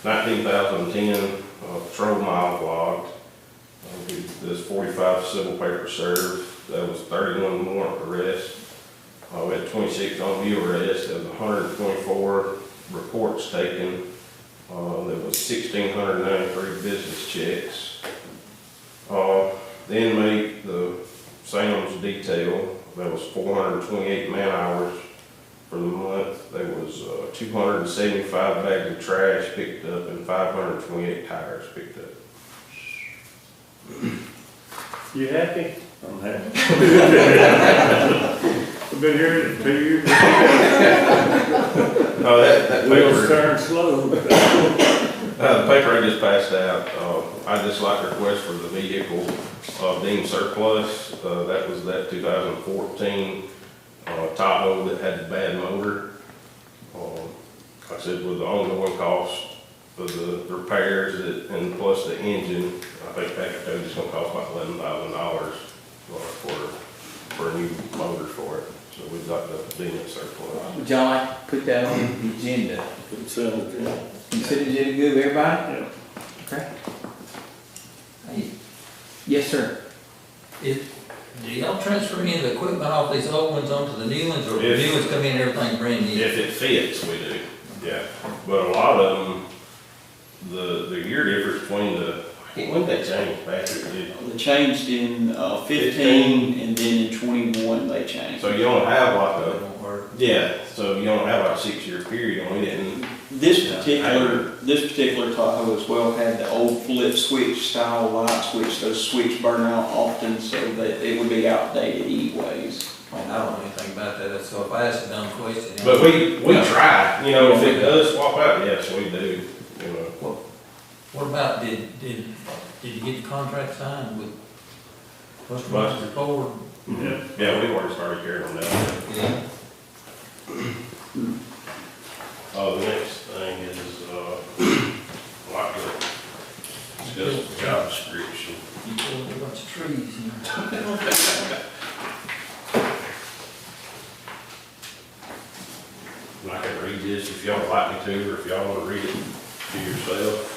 19,010 patrol miles logged. There's 45 civil papers served. That was 31 warrant arrests. We had 26 on view arrests. There was 124 reports taken. There was 1,693 business checks. The inmate, the Sam's detail, that was 428 man hours for the month. There was 275 bags of trash picked up and 528 tires picked up. You happy? I'm happy. I've been here 2 years. Oh, that Wheels paper, turn slow. the paper I just passed out, I just like to request for the vehicle deemed surplus. That was that 2014 Tahoe that had the bad motor. Like I said, with the ongoing cost of the repairs and plus the engine, I think Packard is gonna cost about $11,000 for a new motor for it. So we've got the deem it surplus. Would y'all like to put that on the agenda? Consent agenda. Consider it good with everybody? Yeah. Okay. Hey. Yes, sir. Do y'all transfer any of the equipment off these old ones onto the new ones, or the If- new ones come in, everything brand new? If it fits, we do, yeah. But a lot of them, the year difference between when did they change, Patrick? They changed in 15, and then in 21 they changed. So you don't have like It a, won't work. yeah, so you don't have like a 6-year period on it, and This particular Tahoe as well had the old flip switch style light switch. Those switch burn out often, so that it would be outdated anyways. I don't know anything about that, so if I ask a dumb question. but we try, you know, if it does swap out, yes, we do, you know. What about, did you get the contract signed with Western But- Western Ford? Yeah. Yeah, we've already started carrying them down. Yeah. The next thing is, like discuss the job description. You killed a bunch of trees, you know. And I can read this if y'all would like me to, or if y'all wanna read it to yourself.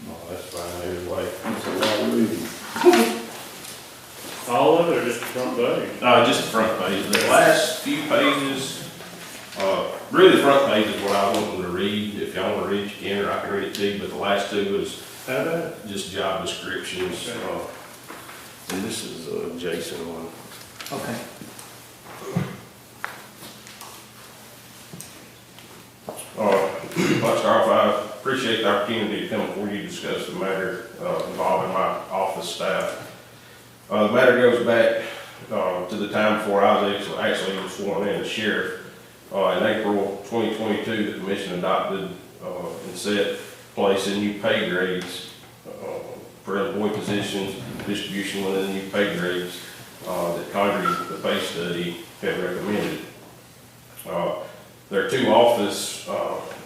No, that's fine, either way. That's a lot of reading. All of it, or just the front page? Just the front page, the last few pages, really the front page is what I want them to read. If y'all wanna read it, you can, or I can read it to you, but the last two is How about it? just job descriptions. And this is a Jason one. Okay. I'd start off, I appreciate the opportunity to come before you to discuss the matter involving my office staff. The matter goes back to the time before I was actually sworn in as sheriff. In April 2022, the commission adopted and set place in new pay grades for employee positions, distribution within the new pay grades that contrary to the pay study have recommended. There are two office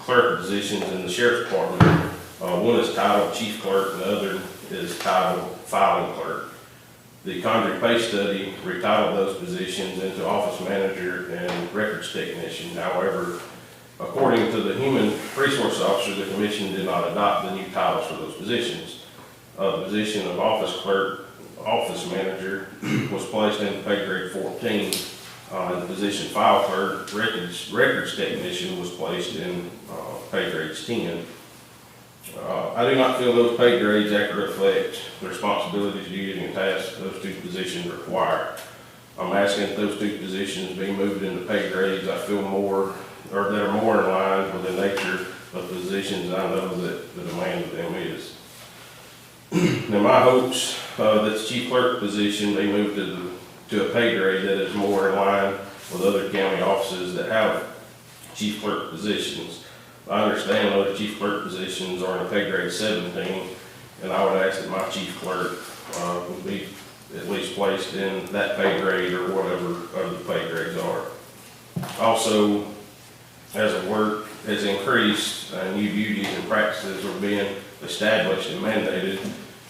clerk positions in the sheriff's department. One is titled chief clerk and the other is titled filing clerk. The contrary pay study retitled those positions into office manager and records technician. However, according to the human resource officer, the commission did not adopt the new titles for those positions. The position of office clerk, office manager was placed in pay grade 14. The position file clerk, records technician was placed in pay grades 10. I do not feel those pay grades accurately reflect the responsibilities, duties, and tasks those two positions require. I'm asking that those two positions be moved into pay grades I feel more, or that are more in line with the nature of positions I know that the demand of them is. Now, my hopes that the chief clerk position be moved to a pay grade that is more in line with other county offices that have chief clerk positions. I understand other chief clerk positions are in a pay grade 17, and I would ask that my chief clerk would be at least placed in that pay grade or whatever other pay grades are. Also, as the work has increased and new duties and practices are being established and mandated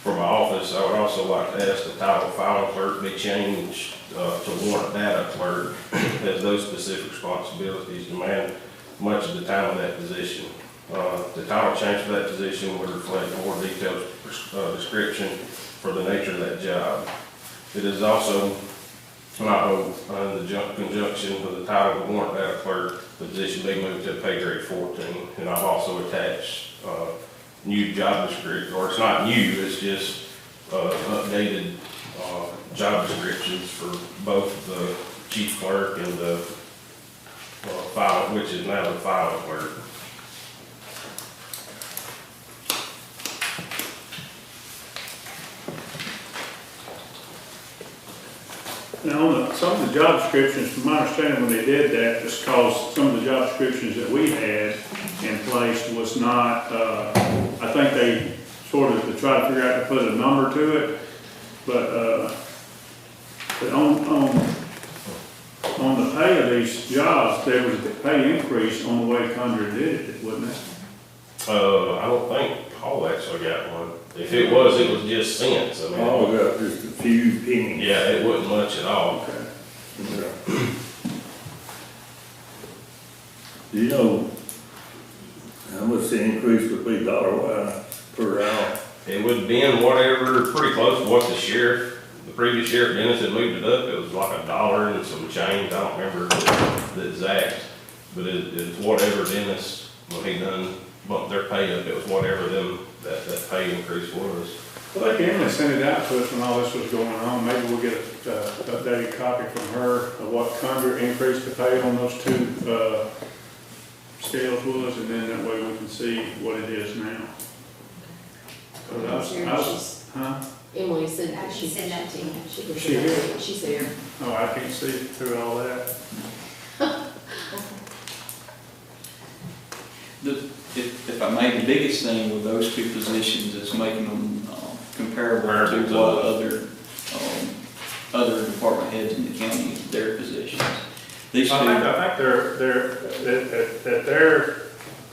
for my office, I would also like to ask the title filing clerk be changed to warrant data clerk, as those specific responsibilities demand much of the time of that position. The title change for that position would reflect more detailed description for the nature of that job. It is also my hope, in the conjunction with the title of warrant data clerk, the position be moved to pay grade 14. And I've also attached new job description, or it's not new, it's just updated job descriptions for both the chief clerk and the file, which is now the filing clerk. Now, some of the job descriptions, from my understanding, when they did that, just because some of the job descriptions that we had in place was not, I think they sort of, to try to figure out to put a number to it, but on the pay of these jobs, there was a pay increase on the way Conjure did it, wasn't it? I don't think Paul actually got one. If it was just cents. I mean, All got just a few pennies. yeah, it wasn't much at all. Okay. Yeah. Do you know how much the increase would be dollar-wise per hour? It would have been whatever, pretty close to what the previous sheriff Dennis had moved it up. It was like $1 and some change. I don't remember the exact, but it's whatever Dennis, when he done bumped their pay up, it was whatever that pay increase was. Well, they can send it out to us when all this was going on. Maybe we'll get an updated copy from her of what Conjure increased the pay on those two scales was, and then that way we can see what it is now. Emily said that She said that to you. She here? She's there. Oh, I can't see through all that. If I may, the biggest thing with those two positions is making them comparable to what other department heads in the county, their positions. These two. I think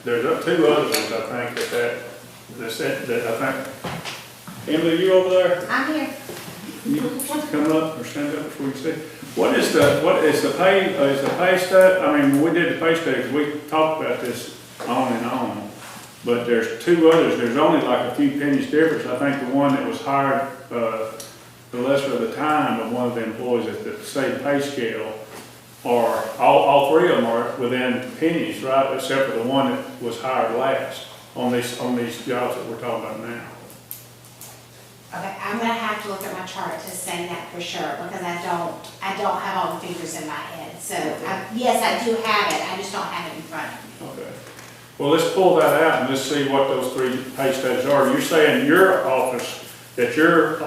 there's two other ones, I think, that I think, Emily, you over there? I'm here. You come up or stand up before you speak. What is the pay study? I mean, when we did the pay studies, we talked about this on and on, but there's two others. There's only like a few pennies difference. I think the one that was hired, the lesser of the time of one of the employees at the same pay scale, or all three of them are within pennies, right? Except for the one that was hired last on these jobs that we're talking about now. Okay, I'm gonna have to look at my chart to say that for sure, because I don't have all the figures in my head. So, yes, I do have it, I just don't have it in front of me. Okay. Well, let's pull that out and let's see what those three pay studies are. You're saying your office, that your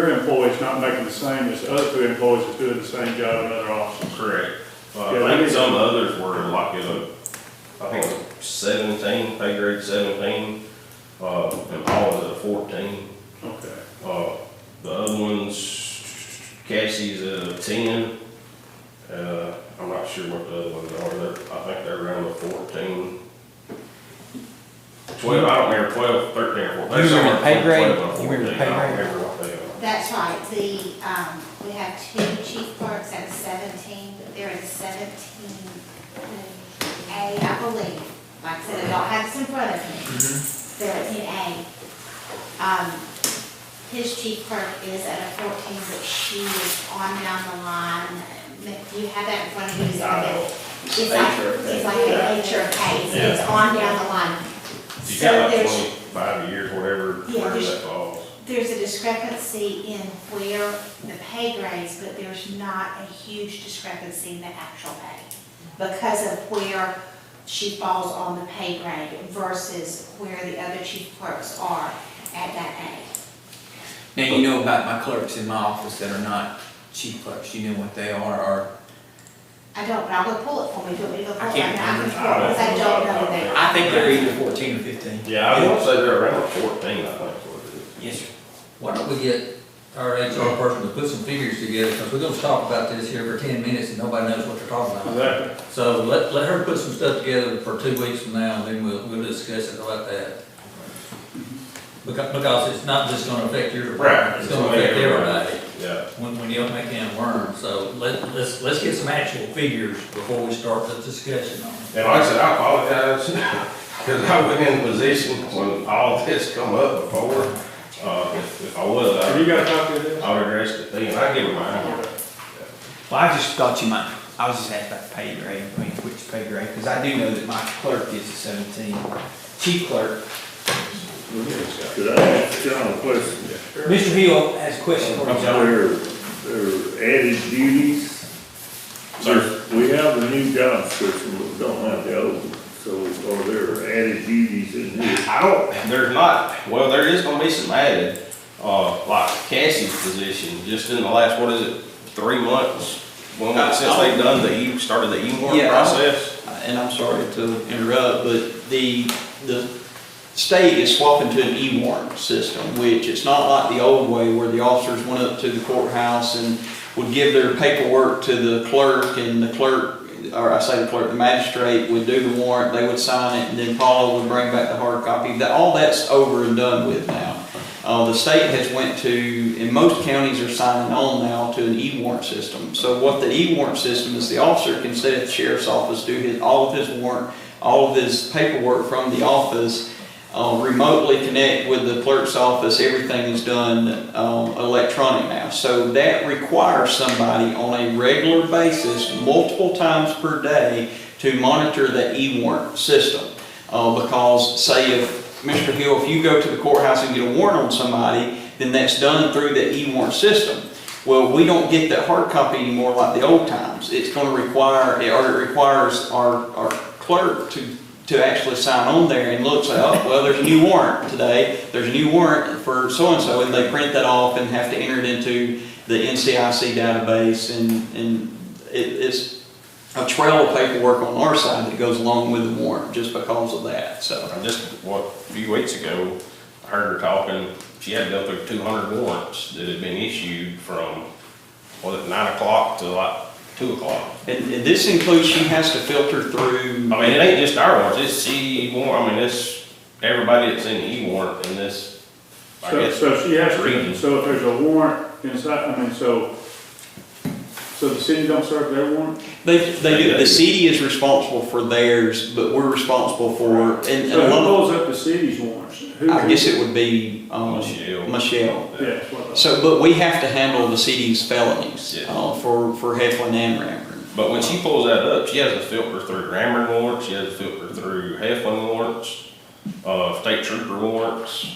employee's not making the same as the other two employees that's doing the same job in other offices? Correct. I think some others were like I think it was 17, pay grade 17, and Paul was at a 14. Okay. The other ones, Cassie's at a 10. I'm not sure what the other ones are. I think they're around the 14. 12, I don't remember 12, 13, or 14. You remember the pay grade? 12 or You remember the 14. pay I don't grade? remember what they are. That's right, we have two chief clerks at 17, but they're at 17A, I believe. Like I said, I don't have this in front of me. 17A. His chief clerk is at a 14, but she is on down the line. Do you have that in front of you? It's like an HRK, so it's on down the line. You So got like there's, 25 years, whatever, Yeah, wherever there's- that falls. there's a discrepancy in where the pay grades, but there's not a huge discrepancy in the actual pay because of where she falls on the pay grade versus where the other chief clerks are at that age. Now, you know about my clerks in my office that are not chief clerks, you know what they are, or, I don't, but I'll go pull it for me, do you want me to go pull I it? can't I can remember. pull it, because I don't know that. I think they're either 14 or 15. Yeah, I want to say they're around 14, I think, what it is. Yes, sir. Why don't we get our HR person to put some figures together, because we're gonna talk about this here for 10 minutes and nobody knows what they're talking about. Exactly. So let her put some stuff together for 2 weeks from now, and then we'll discuss it about that. Because it's not just gonna affect your department, it's gonna affect everybody Yeah. when you don't make them learn. So let's get some actual figures before we start the discussion on it. And like I said, I apologize, because I've been in a position when all this come up before. If I was, Have you got a copy of this? I would address the thing, and I'd give it mine. Well, I just thought you might, I was just asking about the pay grade, I mean, which pay grade, because I do know that my clerk is a 17, chief clerk. Could I ask John a question? Mr. Hill has a question for you, John. There added duties. We have the new job description, but we don't have the old one. So are there added duties in here? There's not, well, there is gonna be some added, like Cassie's position, just in the last, what is it, 3 months? Since they've done started the e-warrant Yeah, process? And I'm sorry to interrupt, but the state is swapping to an e-warrant system, which it's not like the old way where the officers went up to the courthouse and would give their paperwork to the clerk, and the clerk, or I say the clerk, the magistrate would do the warrant, they would sign it, and then Paula would bring back the hard copy. All that's over and done with now. The state has went to, and most counties are signing on now to an e-warrant system. So what the e-warrant system is, the officer can sit at the sheriff's office, do all of his warrant, all of his paperwork from the office, remotely connect with the clerk's office. Everything is done electronic now. So that requires somebody on a regular basis, multiple times per day, to monitor that e-warrant system. Because say if, Mr. Hill, if you go to the courthouse and get a warrant on somebody, then that's done through the e-warrant system. Well, we don't get that hard copy anymore like the old times. It's going to require, or it requires our clerk to actually sign on there and look, say, oh, well, there's a new warrant today, there's a new warrant for so-and-so, and they print that off and have to enter it into the NCIC database, and it's a trail of paperwork on our side that goes along with the warrant just because of that, so. A few weeks ago, I heard her talking, she had to go through 200 warrants that had been issued from, 9 o'clock to like 2 o'clock. And this includes, she has to filter through. I mean, it ain't just our warrants, it's CE warrant, I mean, it's everybody that's in the e-warrant in this, I guess. So she has to, region. so if there's a warrant inside, so the city don't serve their warrant? They do, the city is responsible for theirs, but we're responsible for, and So a who lot pulls up the city's warrants? I guess it would be, Michelle. Michelle. Yeah, that's what I thought. So, but we have to handle the city's felonies, Yeah. for Heflin and Rammer. But when she pulls that up, she has to filter through grammar warrants, she has to filter through Heflin warrants, state trooper warrants.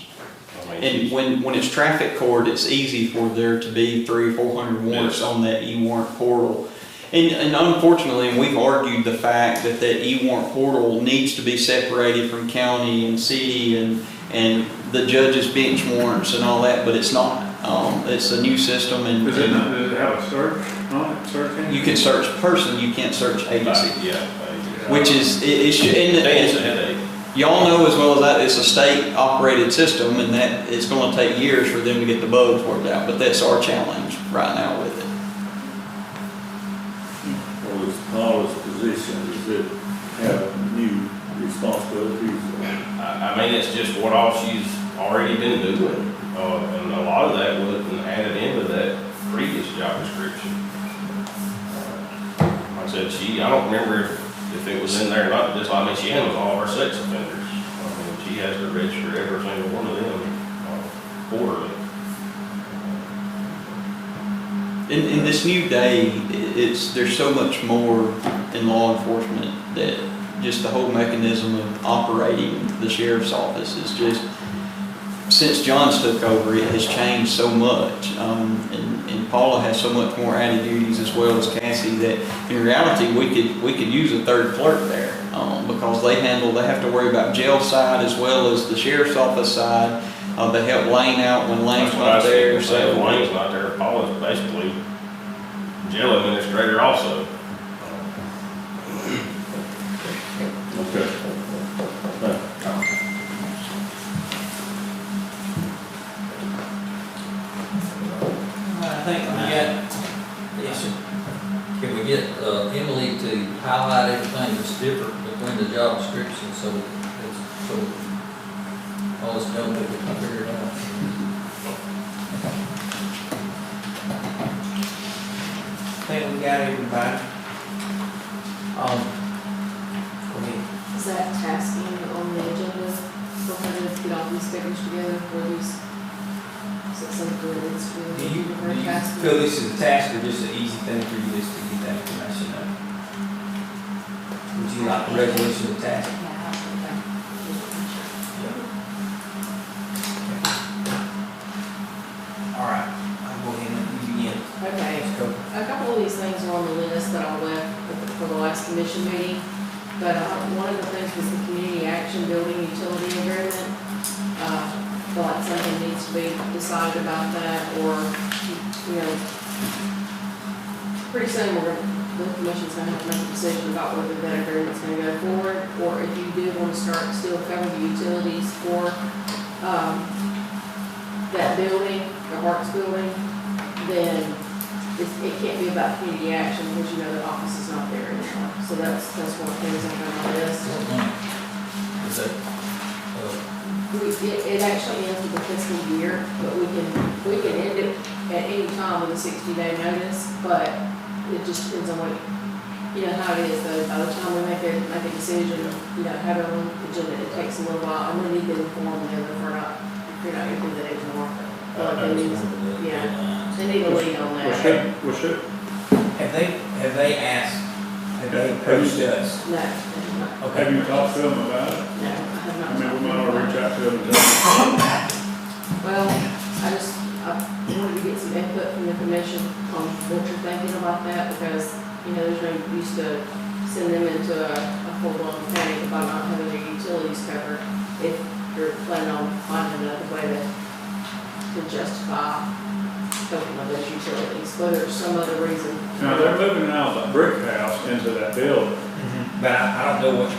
I mean, And when it's traffic court, it's easy for there to be 300 or 400 warrants Yes. on that e-warrant portal. And unfortunately, and we've argued the fact that that e-warrant portal needs to be separated from county and city and the judge's bench warrants and all that, but it's not. It's a new system and. Does it have a search on it, search engine? You can search person, you can't search agency. Yeah. Which is, it should, It's a headache. y'all know as well as that, it's a state-operated system, and that it's gonna take years for them to get the bugs worked out, but that's our challenge right now with it. Well, it's Paula's position, is it have new responsibilities? I mean, it's just what all she's already been doing, and a lot of that was added into that previous job description. Like I said, I don't remember if it was in there or not, just like, I mean, she handles all of our sex offenders. I mean, she has to register every single one of them, quarterly. In this new day, there's so much more in law enforcement that just the whole mechanism of operating the sheriff's office is just, since John's took over, it has changed so much. And Paula has so much more added duties as well as Cassie that in reality, we could use a third clerk there. Because they have to worry about jail side as well as the sheriff's office side. They help Lane out when Lane's not there. So if Lane's not there, Paula's basically jail administrator also. Okay. I think we got, Can we get Emily to highlight everything that's different between the job descriptions so all this done, we can figure it out? I think we got everybody. Go ahead. Is that tasking on the agenda for her to get all these figures together for these? Is it something that needs to Do be you her task? feel this is a task or just an easy thing for you just to get that information up? Would you like a resolution of task? All right, I'll go ahead and you begin. Okay, Let's go. a couple of these things are on the list that I left for the last commission meeting, but one of the things was the community action building utility agreement. Feel like something needs to be decided about that, or, pretty soon the commission's gonna have to make a decision about whether that agreement's gonna go forward, or if you do want to still cover the utilities for, that building, the Harts building, then it can't be about community action, because the office is not there anymore. So that's one of the things on my list. Is that, It actually ends with the fiscal year, but we can end it at any time with a 60-day notice, but it just depends on how it is though. By the time we make a decision, have it on the agenda, it takes a little while, and we need to inform them if we're not into that anymore. They need a lead on that. We should. Have they approached us? No, Have you talked to them about it? no, I have not. I mean, we might ought to reach out to them and tell them. Well, I wanted to get some input from the commission on what you're thinking about that, because, there's no use to send them into a full-blown panic about not having their utilities covered if you're planning on finding another way to justify covering of those utilities, whether there's some other reason. Now, they're moving out of the brick house into that building. But I don't know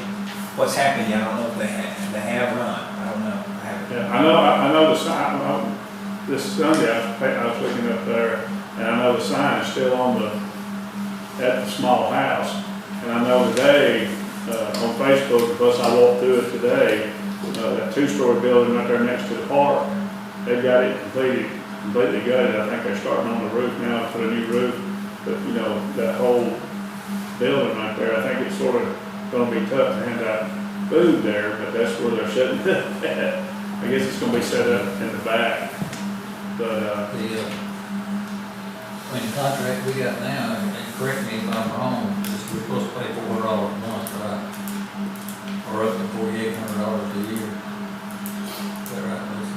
what's happening. I don't know if they have or not. I don't know. I haven't. Yeah, I know the sign, this Sunday, I was looking up there, and I know the sign is still at the small house. And I know today, on Facebook, plus I walked through it today, that two-story building right there next to the park, they've got it completely gutted. I think they're starting on the roof now to put a new roof, but that whole building right there, I think it's sort of gonna be tough to hand out food there, but that's where they're setting it at. I guess it's gonna be set up in the back, but, the contract we got now, and correct me if I'm wrong, is we're supposed to pay $400 a month, right? Or up to $4,800 a year. Is that right, Melissa?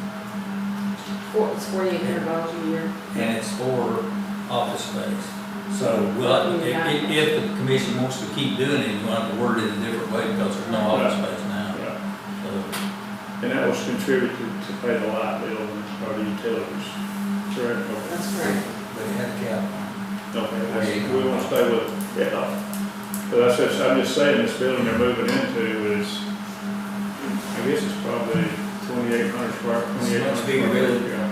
It's $4,800 a year. And it's for office space. So, if the commission wants to keep doing it, you're gonna have to word it a different way because there's no office space now. and that was contributed to pay the light bill or the utilities. Correct. That's correct. They had a cap. Okay, we want to stay with, yeah. But I'm just saying, this building they're moving into is, I guess it's probably 2,800 square, 2,800 Much bigger square building. feet, yeah.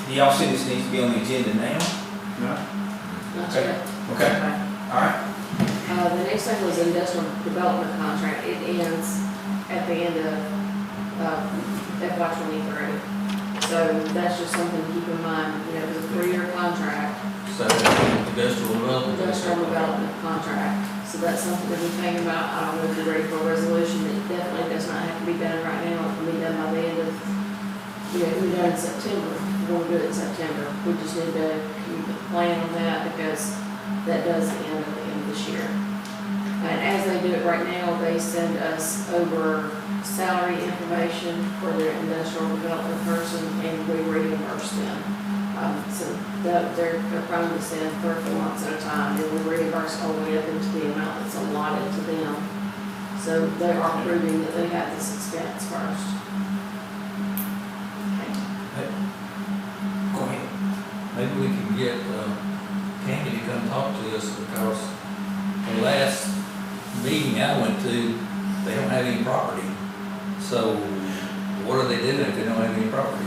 Do y'all see this needs to be on the agenda now? No? That's Okay. right. Okay. All right. The next thing was industrial development contract. It ends at the end of, FY '23. So that's just something to keep in mind, you know, it's a 3-year contract, So, industrial development. industrial development contract. So that's something to be thinking about. I don't know if you're ready for a resolution. It definitely does not have to be done right now. It can be done by the end of, you know, it can be done in September. We'll do it in September. We just need to keep a plan on that because that does end at the end of this year. And as they do it right now, they send us over salary information for their industrial development person and we reimburse them. So they're prone to send 3 or 4 months at a time and we reimburse all the way up into the amount that's allotted to them. So they are proving that they have this expense first. Go ahead. Maybe we can get, Tammy to come talk to us because the last meeting I went to, they don't have any property. So what are they doing if they don't have any property?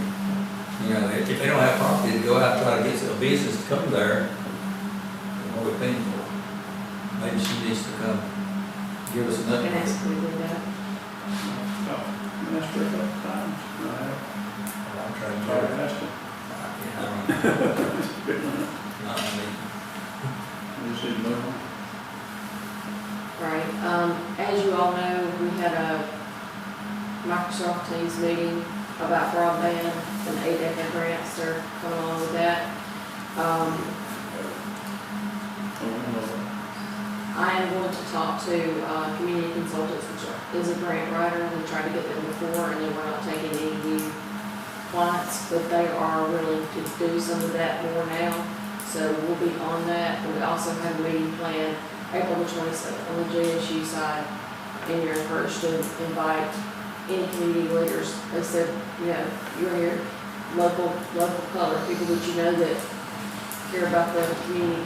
You know, if they don't have property to go out and try to get a business to come there, what are we paying for? Maybe she needs to come give us an And update. ask them to do that. No, that's for that time. I'm trying to Sorry, get that's it. I don't know. Not me. We just need to move on. Right, as you all know, we had a Microsoft Teams meeting about broadband and 8 grants that are coming along with that. I am going to talk to Community Consultants, which is a grant writer. We tried to get them before and they were not taking any new clients, but they are willing to do some of that more now. So we'll be on that. And we also have a meeting planned April the 27th on the GSU side. And you're encouraged to invite any community leaders. They said, you know, you're here, local color, people that you know that care about the community,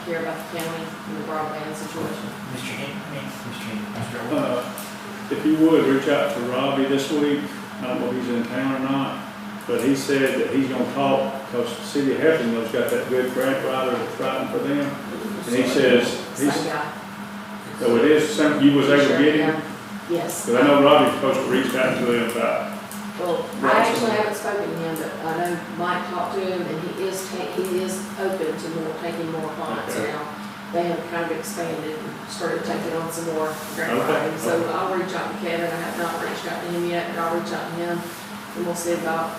care about the county and the broadband situation. Mr. Henry, Mr. If you would, reach out to Robbie this week. I don't know if he's in town or not, but he said that he's gonna talk, because the city of Heffin's got that good grant writer that's writing for them. And he says, Same guy. so it is something you was able to get him? Yes. Because I know Robbie's supposed to reach out to him about, Well, I actually haven't spoken to him, but I know Mike talked to him and he is open to taking more clients Okay. now. They have kind of expanded and started taking on some more grant Okay. writing. So I'll reach out to Kevin. I have not reached out to him yet, but I'll reach out to him and we'll see about,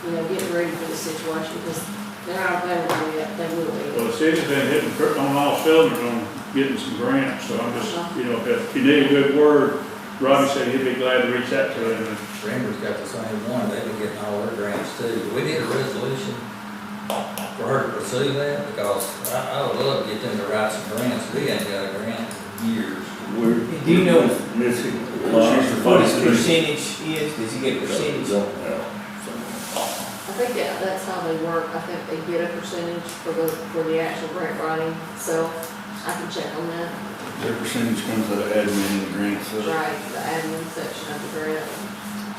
you know, getting ready for the situation because they're not available yet. They will be. well, the city's been hitting on all cylinders on getting some grants, so I'm just, you know, if you need a good word, Robbie said he'd be glad to reach out to him. And Render's got the same one, they've been getting all their grants too. Do we need a resolution for her to pursue that? Because I would love to get them to write some grants, we ain't got a grant in years. Do you know Missing. what his percentage is? Does he get a percentage? I think that's how they work. I think they get a percentage for the actual grant writing. So I can check on that. Their percentage comes out of admin and grants, so. Right, the admin section of the grant.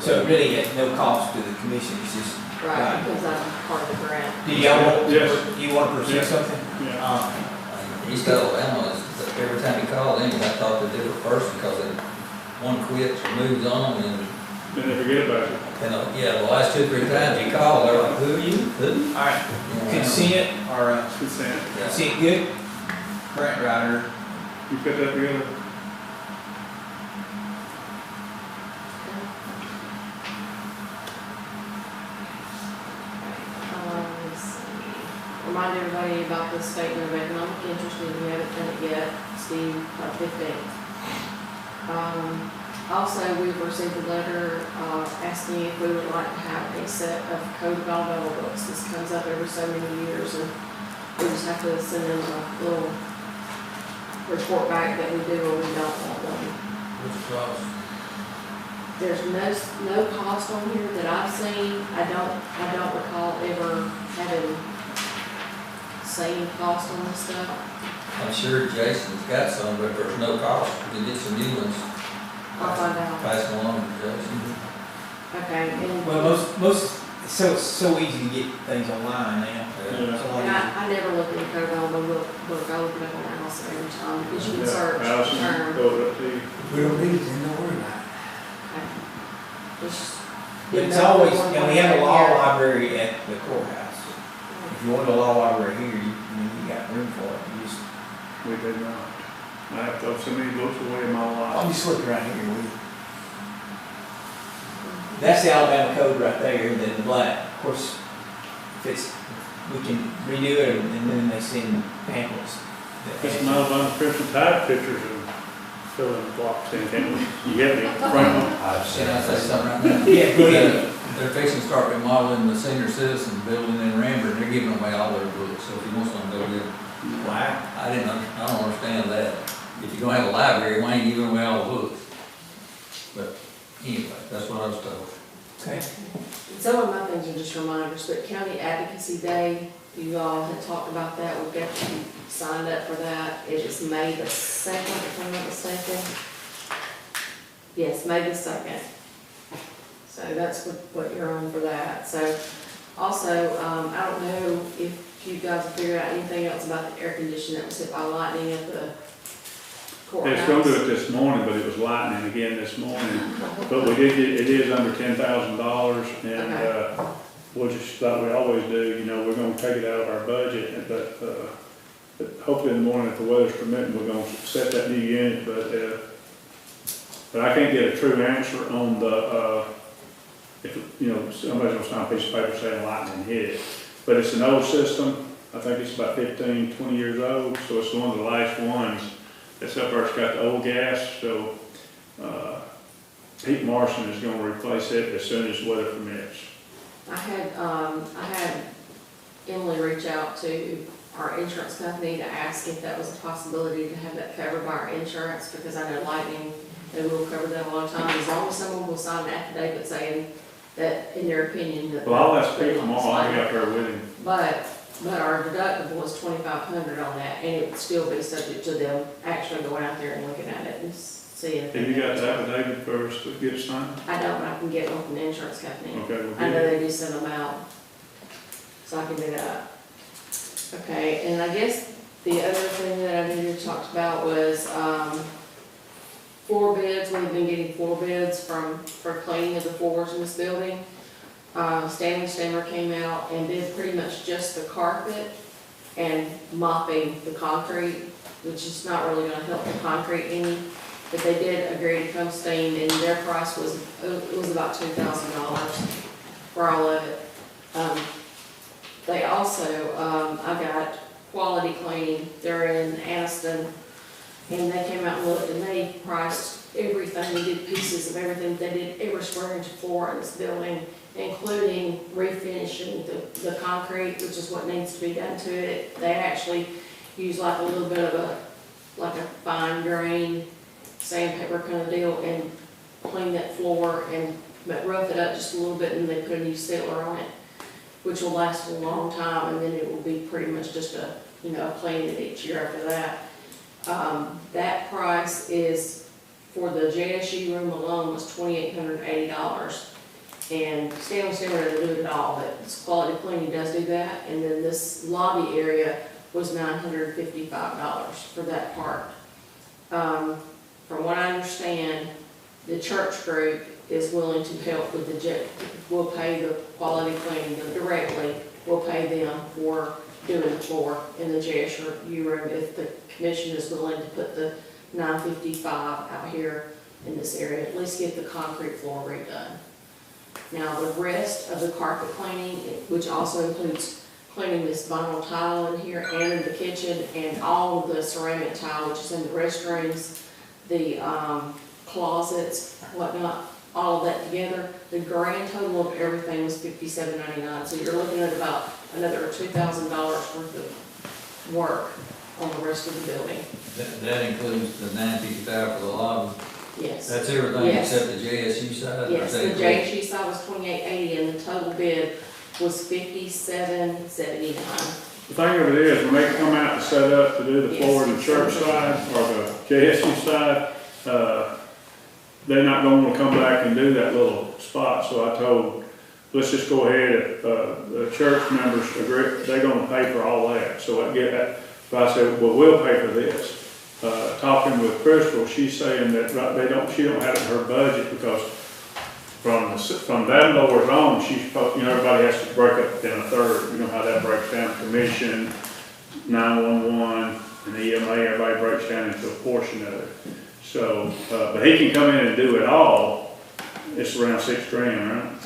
So it really at no cost to the commission, it's just. Right, because I'm part of the grant. Do y'all want, Yes. do you want to pursue Yes. something? East Alabama, every time you call them, I talk to a different person because one quits or moves on and, then they forget about it. yeah, the last 2 or 3 times you call, they're like, who are you? Who? All right, You know, consent or, Consent. consent good? Grant writer, You put that together? Let's see. Remind everybody about the statement of economic interest, if you haven't done it yet, Steve, about 15th. Also, we've received a letter, asking if we would like to have a set of Code of Alabama books. This comes up every so many years, and we just have to send them a little report back that we do or we don't want one. What's the cost? There's no cost on here that I've seen. I don't don't recall ever having same cost on this stuff. I'm sure Jason's got some, but there's no cost to get some new ones. I'll find out. Pass them along to Jason. Okay, and. Well, it's so easy to get things online now. Yeah. It's a lot And easier. I never look at code on the book, I look it up on Alice every time, because you can search Allison, term. go up to you. If we don't need it, then don't worry about it. But it's always, you know, we have a law library at the courthouse. If you want a law library here, you got room for it. You just, We did not. I have thrown so many books away in my I'll life. just look right here, will you? That's the Alabama code right there, the black. Of course, if it's, we can redo it and then they send pamphlets. Get some Alabama Crimson Tide pictures and fill in the blocks in, can't we? You get me, Franklin? Can I say something right now? Yeah, go ahead. They're fixing to start remodeling the senior citizen building in Ranford, and they're giving away all their books, so if you want some, go get them. Wow. I don't understand that. If you're gonna have a library, why ain't you giving away all the books? But anyway, that's what I was told. Okay. Some of my things are just reminders, but County Advocacy Day, you all had talked about that, we've got you signed up for that. It is May the 2nd, if I'm not mistaken. Yes, May the 2nd. So that's what you're on for that. So also, I don't know if you guys have figured out anything else about the air conditioning that was hit by lightning at the courthouse. It's gonna do it this morning, but it was lightning again this morning. But we did get, it is under $10,000 and, we'll just, like we always do, you know, we're gonna take it out of our budget, but hopefully in the morning, if the weather's permitting, we're gonna set that new unit, but I can't get a true answer on the, if, you know, somebody's gonna sign a piece of paper saying lightning hit it. But it's an old system, I think it's about 15, 20 years old, so it's one of the last ones. It's up there, it's got the old gas, so, Pete Marson is gonna replace it as soon as weather permits. I had Emily reach out to our insurance company to ask if that was a possibility to have that covered by our insurance, because I know lightning, they will cover that a lot of times, as long as someone will sign an affidavit saying that, in their opinion, that. Well, I'll ask Pete tomorrow, I'll be out there with him. But our deductible is $2,500 on that, and it would still be subject to them actually going out there and looking at it and seeing. Have you got the affidavit for us to get signed? I don't, but I can get one from the insurance company. Okay, we'll I know get it. they do send them out, so I can do that. Okay, and I guess the other thing that I needed to talk about was, floor beds. We've been getting floor beds for cleaning of the floors in this building. Stanley Stammer came out and did pretty much just the carpet and mopping the concrete, which is not really gonna help the concrete any, but they did agree to come stain, and their price was about $2,000 for all of it. They also, I got Quality Cleaning, they're in Anniston, and they came out and looked, and they priced everything, they did pieces of everything, they did every square inch of floor in this building, including refinishing the concrete, which is what needs to be done to it. They actually use like a little bit of like a fine grain sandpaper kind of deal and clean that floor but rough it up just a little bit, and they put a new sealer on it, which will last a long time, and then it will be pretty much just a clean it each year after that. That price is, for the JSU room alone, was $2,880. And Stanley Stammer doesn't do it at all, but this Quality Cleaning does do that. And then this lobby area was $955 for that part. From what I understand, the church group is willing to help with we'll pay the Quality Cleaning directly, we'll pay them for doing the floor in the JSU room if the commission is willing to put the $955 out here in this area, at least get the concrete floor redone. Now, the rest of the carpet cleaning, which also includes cleaning this vinyl tile in here and in the kitchen, and all of the ceramic tile, which is in the restrooms, the closets, whatnot, all of that together, the grand total of everything was $57.99. So you're looking at about another $2,000 worth of work on the rest of the building. That includes the $955 for the lobby. Yes. That's everything Yes. except the JSU side? Yes, the JSU side was $2,880, and the total bid was $57.79. The thing of it is, when they come out to set up to do the floor in the church side or the JSU side, they're not gonna come back and do that little spot, so I told, let's just go ahead, the church members agree, they're gonna pay for all that, so I get that. So I said, well, we'll pay for this. Talking with Crystal, she's saying that she don't have it in her budget because from that doors on, she's supposed, everybody has to break up in a third, you know how that breaks down, commission, 911, and EMA, everybody breaks down into a portion of it. So, but he can come in and do it all, it's around $6,000, right?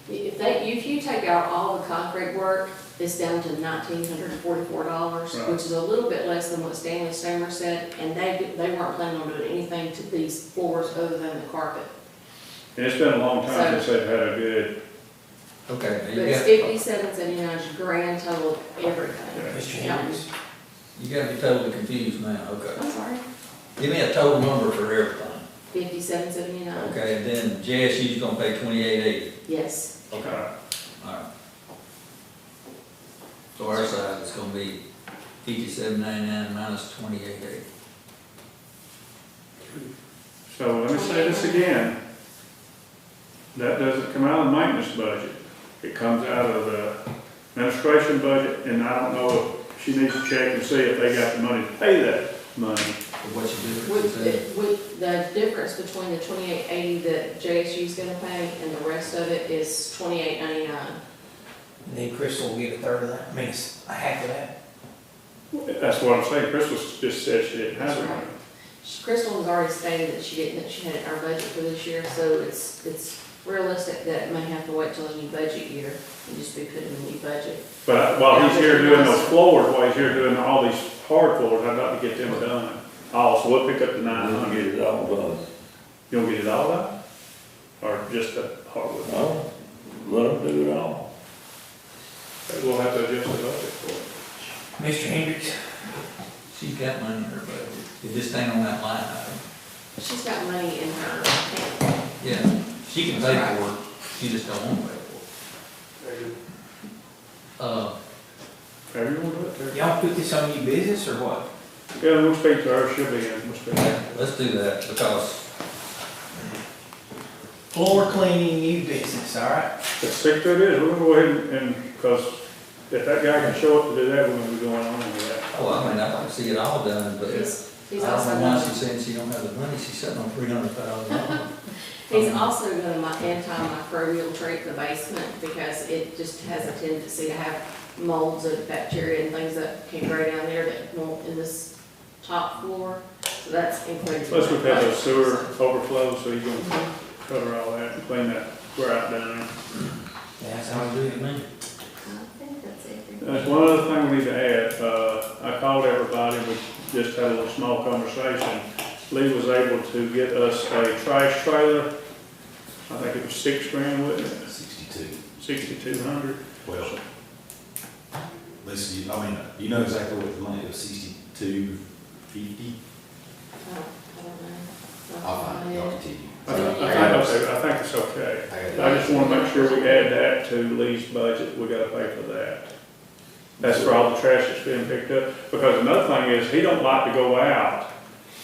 If you take out all the concrete work, it's down to $1,944, Right. which is a little bit less than what Stanley Stamer said, and they weren't planning on doing anything to these floors other than the carpet. And it's been a long time since they've had a good, Okay, But you it's got, $57.79 grand total of everything. Mr. Hendricks, you gotta be totally confused now, okay. I'm sorry, Give me a total number for everything. $57.79. Okay, and then JSU's gonna pay $28.80. Yes, okay. Alright. So our side is gonna be $57.99 minus $28.80. So let me say this again. That doesn't come out of the maintenance budget. It comes out of the administration budget, and I don't know if she needs to check and see if they got the money to pay that money. What's your difference? with the difference between the $28.80 that JSU's gonna pay and the rest of it is $28.99. and then Crystal will get a third of that, I mean, it's a half of that. That's what I'm saying. Crystal just said she didn't have That's the right. money. Crystal has already stated that she had it in our budget for this year, so it's realistic that it may have to wait till a new budget year and just be put in the new budget. But while he's here doing those floors, while he's here doing all these hard floors, I'd like to get them done. Also, we'll pick up the I'll 900. get it all done. You don't get it all done? Or just the hardwood? No, let them do it all. We'll have to adjust the budget for it. Mr. Hendricks, She's got money in her budget. It just ain't on that line item. She's got money in her account. Yeah, she can pay for it, she just don't want to pay for it. However you want to do it, Terry. y'all put this on your business or what? Yeah, we'll speak to her, she'll be in, we'll speak to her. Let's do that, because Floor cleaning, new business, all right? Let's stick to it, we're gonna go ahead and, because if that guy can show up to do that, we're gonna be going on with that. oh, I mean, I'd like to see it all done, but I He's don't also know why gonna, she's saying she don't have the money, she's sitting on $300,000. he's also gonna antimicrobial treat the basement because it just has a tendency to have molds and bacteria and things that can grow down there that won't in this top floor. So that's included. Plus we've had those sewer So- overflows, so you're gonna Mhm. cover all that and clean that grout down there. That's how I do it, man. I think that's it. There's one other thing we need to add, I called everybody, we just had a little small conversation. Lee was able to get us a trash trailer, I think it was $6,000, wasn't it? 62. 6,200. Well, listen, you know exactly what the money was, 62.50. I don't know. I'll find it, I'll continue. I think it's okay. I just wanna make sure we add that to Lee's budget, we gotta pay for that. That's for all the trash that's being picked up, because another thing is, he don't like to go out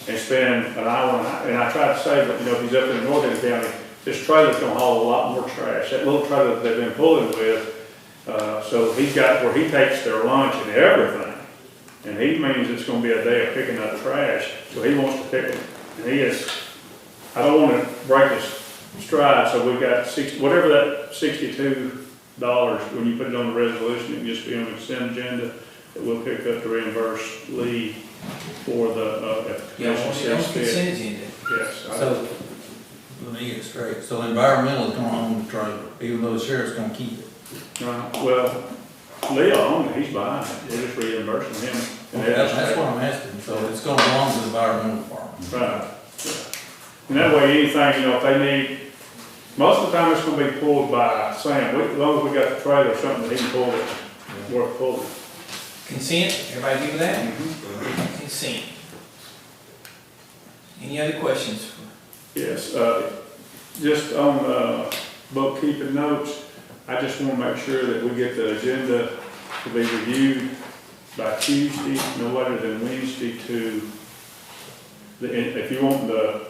and spend an hour, and I tried to say, but if he's up in Northern County, this trailer's gonna haul a lot more trash, that little trailer that they've been pulling with, so he's got where he takes their lunch and everything, and he means it's gonna be a day of picking up trash, so he wants to pick it, and he is, I don't wanna break his stride, so we've got whatever that $62, when you put it on the resolution, it can just be on the consent agenda, that we'll pick up to reimburse Lee for the, if the Y'all commission want it on says the fit. consent agenda? Yes. So, let me get it straight, so environmental is gonna own the trailer, even though the sheriff's gonna keep it. Well, Lee owned it, he's buying it, we're just reimbursing him. And That's what I'm asking, so it's gonna belong to the environmental department. Right. Yeah. And that way, anything, if they need, most of the time it's gonna be pulled by Sam, as long as we got the trailer, something that he can pull it, worth pulling. Consent, everybody give that? Consent. Any other questions? Yes, just on, bookkeeping notes, I just wanna make sure that we get the agenda to be reviewed by Tuesday, no later than Wednesday if you want the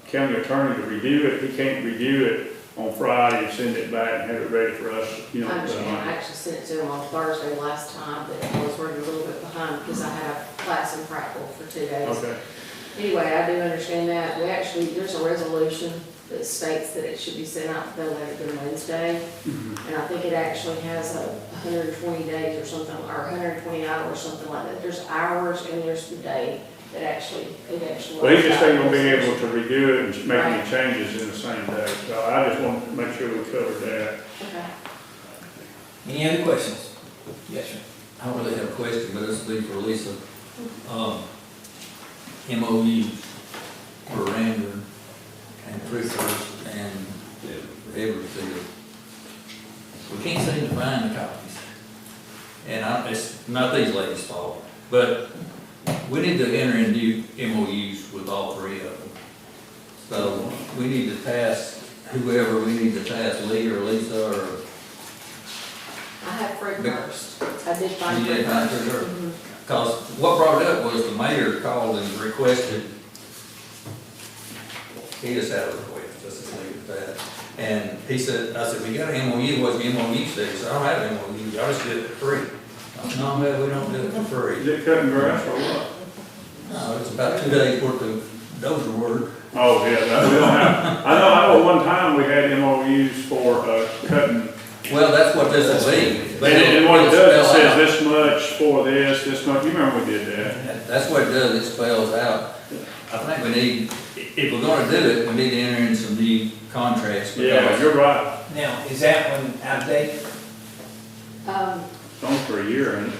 county attorney to review it, he can't review it on Friday and send it back and have it ready for us, I understand, I actually sent it to him on Thursday last time, but I was running a little bit behind because I had a class in Prattville for 2 days. Okay. Anyway, I do understand that. There's a resolution that states that it should be sent out no later than Wednesday. And I think it actually has 120 days or something, or 120 hours, something like that. There's hours and there's the day that it actually. Well, he just ain't gonna be able to review it and make any changes in the same day, so I just want to make sure we covered that. Okay. Any other questions? Yes, sir. I don't really have a question, but this will be for Lisa. MOU for Randall and Frickers and Everett. We can't seem to find the copies. And it's not these ladies' fault, but we need to enter into MOUs with all three of them. So we need to task whoever, we need to task Lee or Lisa or. I have Fred first. I did find You Fred did find first. Fred Mhm. Because what brought it up was the mayor called and requested, he just had a request, let's just leave it at that. And he said, I said, we got an MOU, what's the MOU say? He said, I don't have an MOU, I just do it for free. I said, no, man, we don't do it for free. Is it cutting grass or what? No, it's about 2 days worth of dozer work. Oh, yeah, that, we don't have, I know at one time we had MOUs for, cutting. Well, that's what this will be. But And what it it'll does, it spell out. says this much for this much, you remember we did that? That's what it does, it spells out. I think we need, if we're gonna do it, we need to enter in some new contracts. Yeah, because- you're right, Now, is that one out of date? it's only for a year, and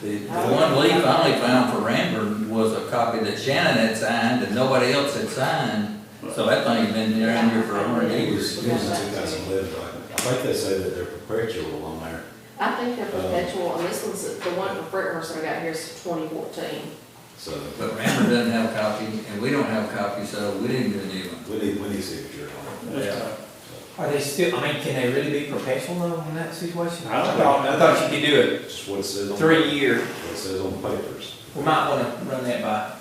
The one Lee finally found for Ranburn was a copy that Shannon had signed and nobody else had signed. So that thing's been there in here for 100 years. It was in 2011, I think they say that they're perpetual on there. I think they're perpetual, and this one's, the one for Fredhurst I got here is 2014. So But Ranburn doesn't have a copy and we don't have a copy, so we didn't do a new one. we need signature on it. Yeah. Are they still, I mean, can they really be perpetual though in that situation? I don't I thought you could do it Just what it says on. 3 year. What it says on the papers. We might wanna run that by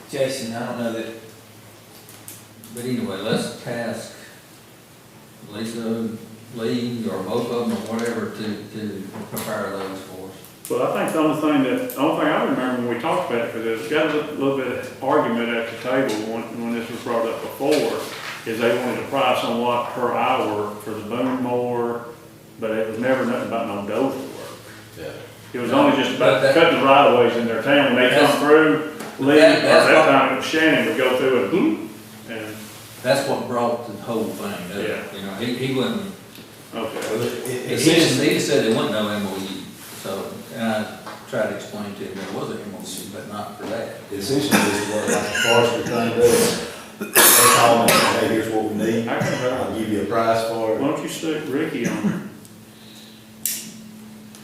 Jason, I don't know that. But anyway, let's task Lisa, Lee, or both of them, or whatever, to prepare those for us. well, I think the only thing I remember when we talked about it, because there's got a little bit of argument at the table when this was brought up before, is they wanted a price on what per hour for the boom mower, but it was never nothing about no dozer work. Yeah. It was only just about But that- cutting the right of ways in their town, when they come through, Lee, or That's that what- time it was Shannon would go through and boom, and, That's what brought the whole thing up. Yeah. You know, he wouldn't, okay. he just said there wasn't no MOU, so, and I tried to explain to him there was an MOU, but not for that. Essentially, this is what like the forestry thing does. They call me, hey, here's what we need. I can remember. I'll give you a price for Why it. don't you stick Ricky on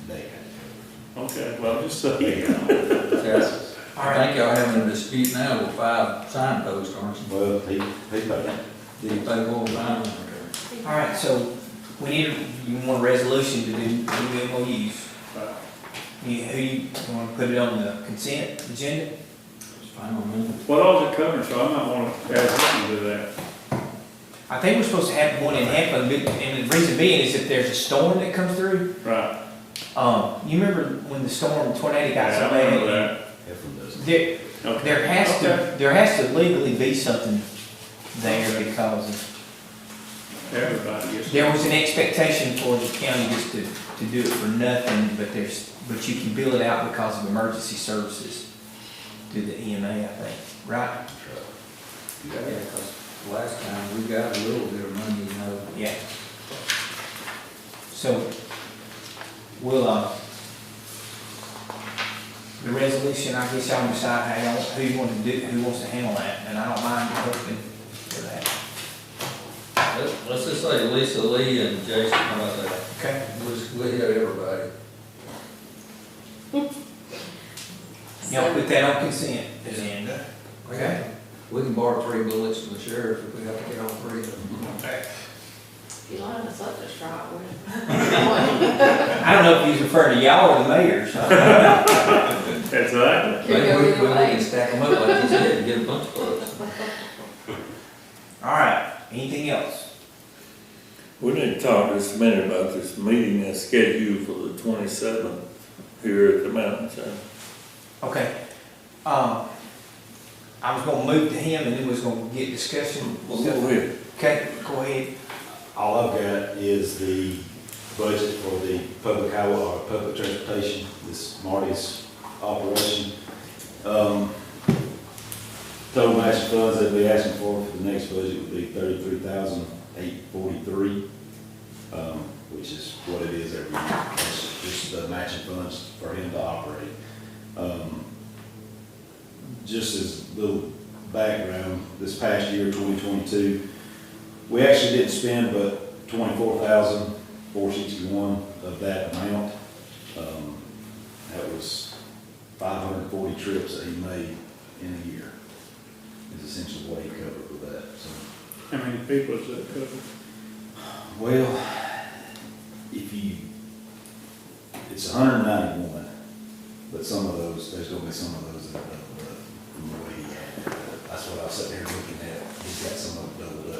They there? Okay, well, just say. Yeah. I think y'all having a dispute now with 5 signposts, aren't you? Well, he paid. Do you pay more fine? All right, so you want a resolution to do MOUs? Who you want to put it on the consent agenda? It's fine on me. What all is it covering, so I might want to add something to that. I think we're supposed to have one in Heflin, and the reason being is if there's a storm that comes through. Right. You remember when the tornado got Yeah, so I bad? remember that. Heflin does. There, Okay. there has to legally be something there because of Everybody gets. there was an expectation for the county just to do it for nothing, but you can bill it out because of emergency services through the EMA, I think, right? Yeah, because last time we got a little bit of money, you know. Yeah. So, we'll, the resolution, I guess y'all decide who you want to do, who wants to handle that, and I don't mind hoping for that. Let's just say Lisa, Lee, and Jason, how about that? Okay. We'll hit everybody. Y'all put that on consent agenda. Okay. We can borrow 3 bullets from the sheriff if we have to get all 3 of them. Okay. If you line us up just right, we're. I don't know if he's referring to y'all or the mayor, so. That's right. Can go Maybe either we way. can stack them up like you said, and get a bunch of quotes. All right, anything else? We need to talk just a minute about this meeting that's scheduled for the 27th here at the mountain center. Okay. I was gonna move to him and then was gonna get discussion. Well, go ahead. Okay, go ahead. All I've got is the budget for the public highway or public transportation, this Marty's operation. Total matching funds that we're asking for the next budget would be $33,843, which is what it is every year. It's just the matching funds for him to operate. Just as a little background, this past year, 2022, we actually didn't spend but $24,461 of that amount. That was 540 trips that he made in a year, is essentially what he covered with that, so. How many people is that covered? Well, it's 191, but some of those, there's gonna be some of those that are doubled up from the way he had it. That's what I was sitting here looking at, he's got some of them doubled up.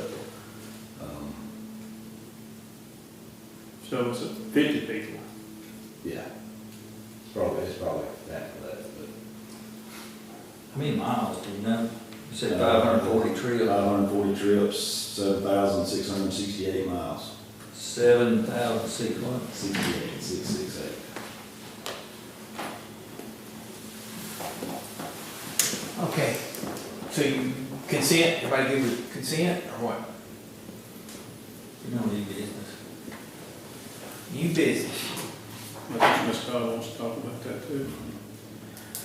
So it's 50 people. Yeah, it's probably that for that, but. How many miles do you know? You said 540 trips. 540 trips, 7,668 miles. 7,600. 668. Okay, so you consent, everybody give your consent, or what? You know, new business. New business. I think Ms. Todd wants to talk about that too.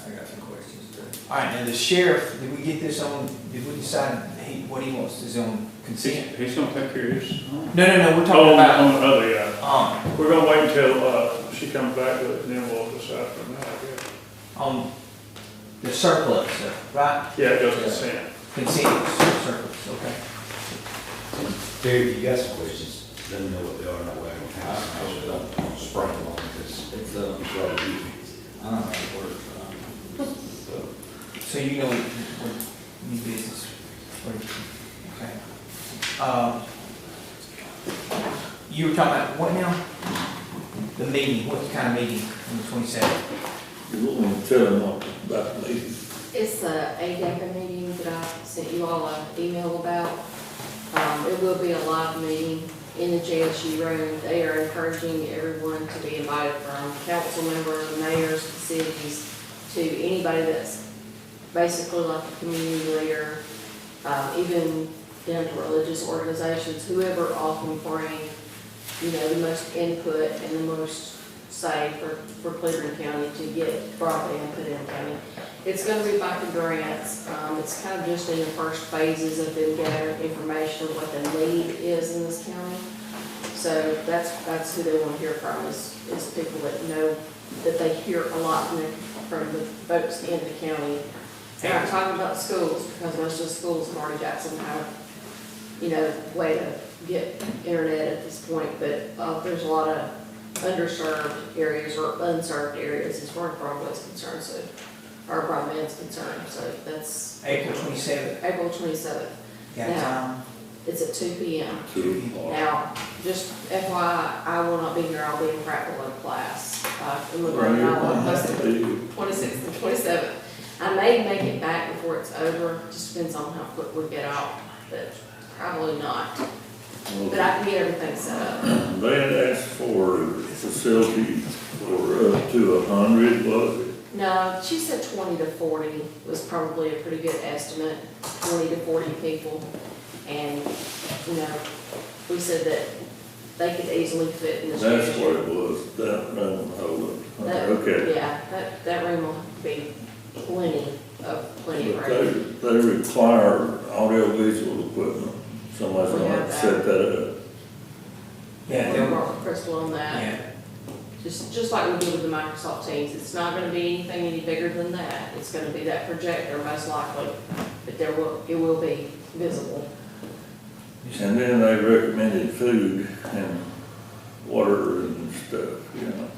I got some questions too. All right, now the sheriff, did we get this on, did we decide what he wants, is on consent? He's gonna take care of his. No, we're talking Oh, about, on the other guy. We're gonna wait until, she comes back with it, and then we'll decide from there, I guess. on the surplus stuff, right? Yeah, it goes consent. Consent, surplus, okay. Terry, if you got some questions, let me know what they are, and that way I can kind of spring them on, because It's, it's rather easy. I don't know how it works. So you know, what new business, okay. You were talking about what now? The meeting, what kind of meeting on the 27th? You want me to tell them about the meeting? It's a ADECA meeting that I sent you all an email about. It will be a live meeting in the JSU room. They are encouraging everyone to be invited, from council members, mayors, cities, to anybody that's basically like a community leader, even down to religious organizations, whoever all can bring, the most input and the most say for Cleburne County to get broadband input in the county. It's going to be back to grants. It's kind of just in the first phases of them gathering information of what the need is in this county. So that's who they want to hear from, is people that know that they hear a lot from the folks in the county. And I'm talking about schools, because most of the schools have already got some kind of, way to get internet at this point, but there's a lot of underserved areas or unserved areas as far as broadband's concerned, so, or broadband's concerned, so that's April 27th, April 27th. got Now, time? It's at 2 p.m. 2 o'clock. Now, just FYI, I will not be here, I'll be in Prattville class. I'm looking Right at here. my 26th and 27th. I may make it back before it's over, just depends on how quick we get out, but probably not. But I can get everything set up. They had asked for a facility for up to 100, was it? No, she said 20 to 40 was probably a pretty good estimate, 20 to 40 people. And, we said that they could easily fit in the That's station. what it was, that room, hold it. That- Okay. Yeah, that room will be plenty of But room. they require audio-visual equipment. Somebody's We gonna have have to that. set that up. Yeah, We'll they'll, work with Crystal on that. yeah. Just like we did with the Microsoft Teams. It's not gonna be anything any bigger than that. It's gonna be that projector most likely, but it will be visible. And then they recommended food and water and stuff, you know.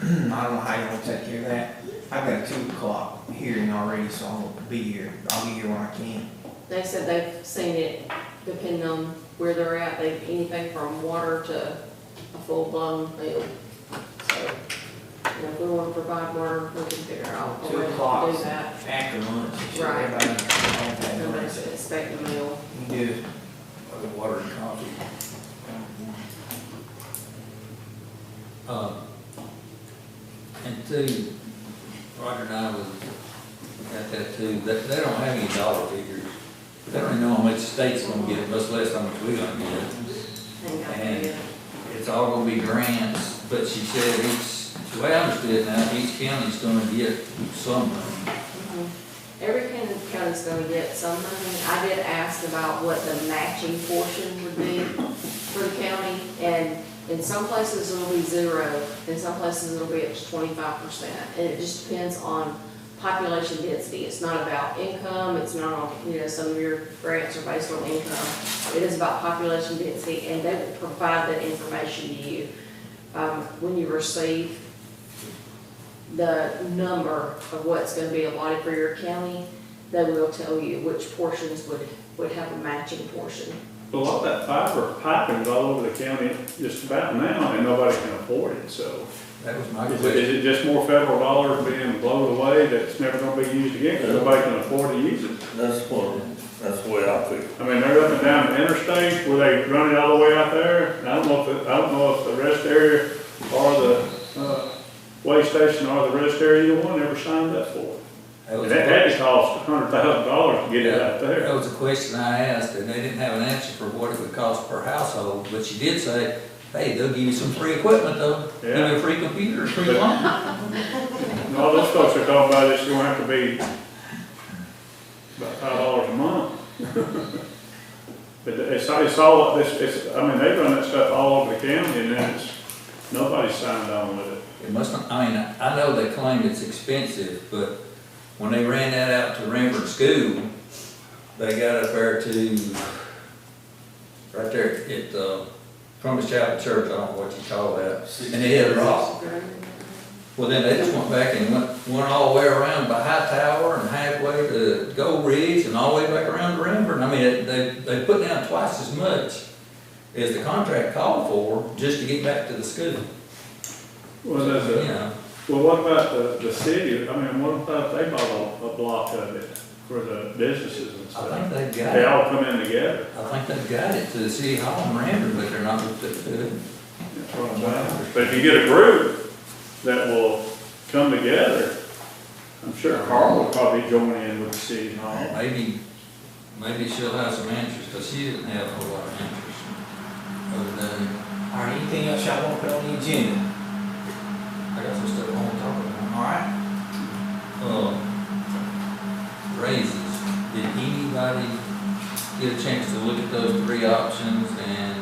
I don't know how you wanna take care of that. I've got a 2 o'clock hearing already, so I'll be here when I can. They said they've seen it, depending on where they're at, anything from water to a full-blown meal. So, if we wanna provide water, we can figure out a 2 way to o'clock do that. after lunch. So Right. everybody's Expect a meal. You can do it. Or the water and coffee. And two, Roger and I was, got that too, they don't have any dollar figures. They don't even know how much the state's gonna get, much less how much we're gonna get. Ain't got And to it's all gonna be grants, but she said the way I understood it now, each county's gonna get some money. Every county's gonna get some money. I did ask about what the matching portion would be for the county, and in some places it'll be 0, in some places it'll be up to 25%. And it just depends on population density. It's not about income, it's not on, some of your grants are based on income. It is about population density, and they will provide that information to you. When you receive the number of what's gonna be allotted for your county, they will tell you which portions would have a matching portion. A lot of that fiber piping is all over the county just about now, and nobody can afford it, so. That was my Is question. it just more federal dollars being blown away that's never gonna be used again, because nobody can afford to use it? That's the way I feel. I mean, they're up and down the interstate, where they run it all the way out there. I don't know if the rest area or the, way station or the rest area, either one ever signed up for it. And that had to cost $100,000 to get it out there. That was a question I asked, and they didn't have an answer for what it would cost per household, but she did say, hey, they'll give you some free equipment though. Give you a free computer, a free phone. And all those folks are talking about it's gonna have to be about $5 a month. But it's all, I mean, they run that stuff all over the county, and then nobody's signed on with it. It must not, I mean, I know they claim it's expensive, but when they ran that out to Renford School, they got up there to, right there at, Columbus Chapel Church, I don't know what you call that, and it hit a rock. Well, then they just went back and went all the way around by High Tower and halfway to Gold Ridge and all the way back around to Renford. I mean, they put down twice as much as the contract called for just to get back to the school. Well, well, what about the city? I mean, what about they bought a block of it for the businesses and stuff? I think they've got They it. all come in together. I think they've got it to the city hall in Renford, but they're not with it. That's what I'm saying. But if you get a group that will come together, I'm sure Carl will probably join in with the city hall. Maybe she'll have some answers, because she didn't have a whole lot of answers. Other than, All right, anything else y'all want to put on the agenda? I got some stuff I want to talk about. All right. Raises. Did anybody get a chance to look at those 3 options? And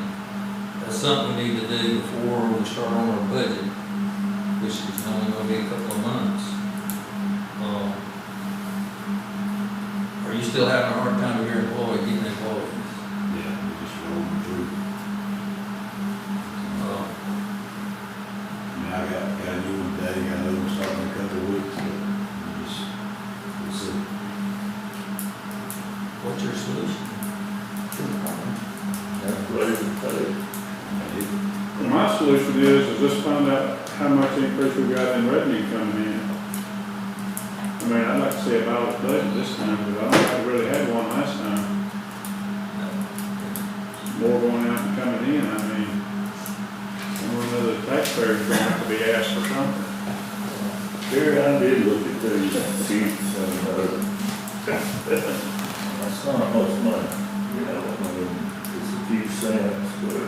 that's something we need to do before we start on our budget, which is only going to be a couple of months. Are you still having a hard time with your employee getting employees? Yeah, we just rolling through. I mean, I got a new one today, got another one starting in a couple of weeks, but we'll see. What's your solution to the problem? Raise the pay. Well, my solution is just find out how much increase we got in revenue coming in. I mean, I'd like to see a balanced budget this time, but I don't think I really had one last time. More going out and coming in, I mean, one of the taxpayers going to have to be asked for something. Here, I did look at these sheets and, that's not much money, you know, I mean, it's a few cents, but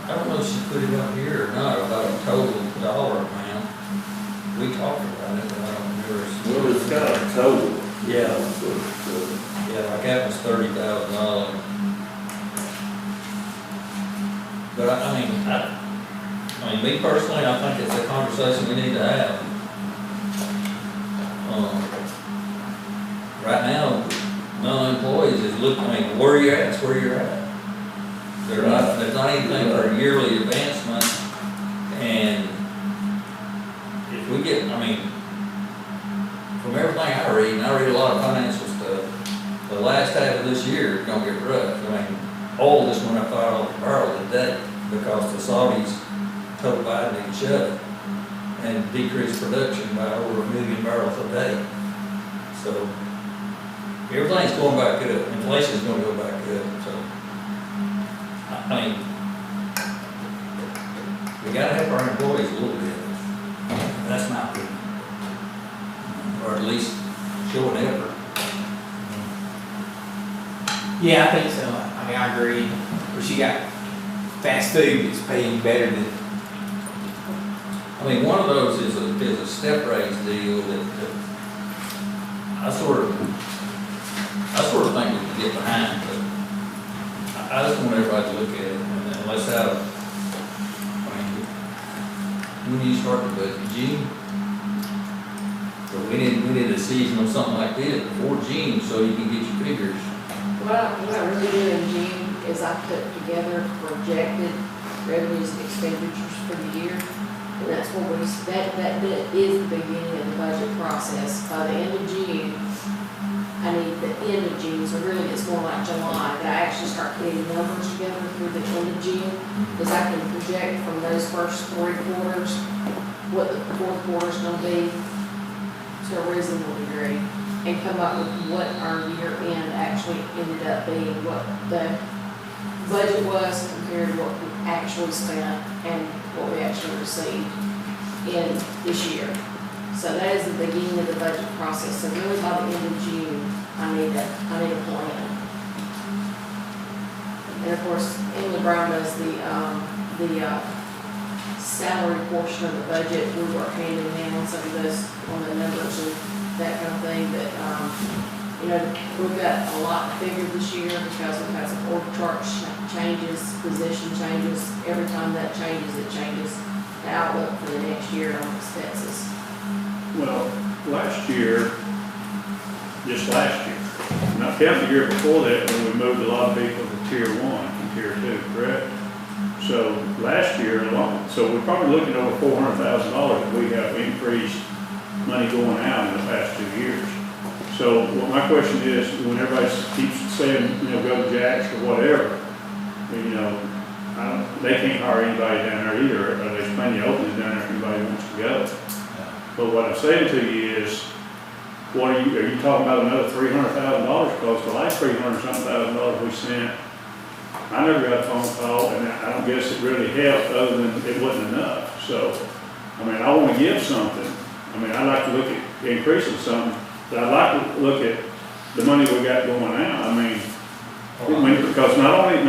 I don't know if she put it up here or not, about a total dollar amount. We talked about it, but I don't remember. well, it's got a total. Yeah. But, Yeah, like that was $30,000. But I mean, me personally, I think it's a conversation we need to have. Right now, none of the employees is look, I mean, where you're at is where you're at. There's not anything for yearly advancement, and if we get, I mean, from everything I read, and I read a lot of financial stuff, the last half of this year is gonna get rough. I mean, oil just went up $5 a barrel today because the Saudis told Biden to shut it and decrease production by over 1 million barrels a day. So everything's going back up. Inflation's gonna go back up, so. I mean, we gotta help our employees a little bit. That's my opinion. Or at least show an effort. Yeah, I think so. I mean, I agree. But you got fast food that's paying better than, I mean, one of those is a step raise deal that I sort of think we can get behind, but I just want everybody to look at it, and let's have, I mean, when do you start the budget? June? So we need a season of something like this before June, so you can get your figures. What I really do in June is I put together projected revenues and expenditures for the year. And that's what that is the beginning of the budget process. By the end of June, I need the end of June, so really it's more like July, that I actually start putting numbers together through the end of June, because I can project from those first 3 quarters what the fourth quarter's gonna be to a reasonable degree, and come up with what our year end actually ended up being, what the budget was compared to what we actually spent and what we actually received in this year. So that is the beginning of the budget process. So really by the end of June, I need a plan. And of course, Emily Brown does the salary portion of the budget. We work hand in hand on some of this, on the numbers and that kind of thing. But, you know, we've got a lot figured this year because we've had some org chart changes, position changes. Every time that changes, it changes the outlook for the next year on expenses. Well, last year, just last year, not counting the year before that, when we moved a lot of people to tier 1 and tier 2, correct? So last year alone, so we're probably looking over $400,000 that we have increased money going out in the past 2 years. So what my question is, when everybody keeps saying, you know, go to Jack's or whatever, you know, they can't hire anybody down there either. There's plenty of openings down there if anybody wants to go. But what I'm saying to you is, are you talking about another $300,000? Because the last $300-something we sent, I never got a phone call, and I don't guess it really helped, other than it wasn't enough. So, I mean, I want to give something. I mean, I'd like to look at increasing something, but I'd like to look at the money we got going out. I mean, because not only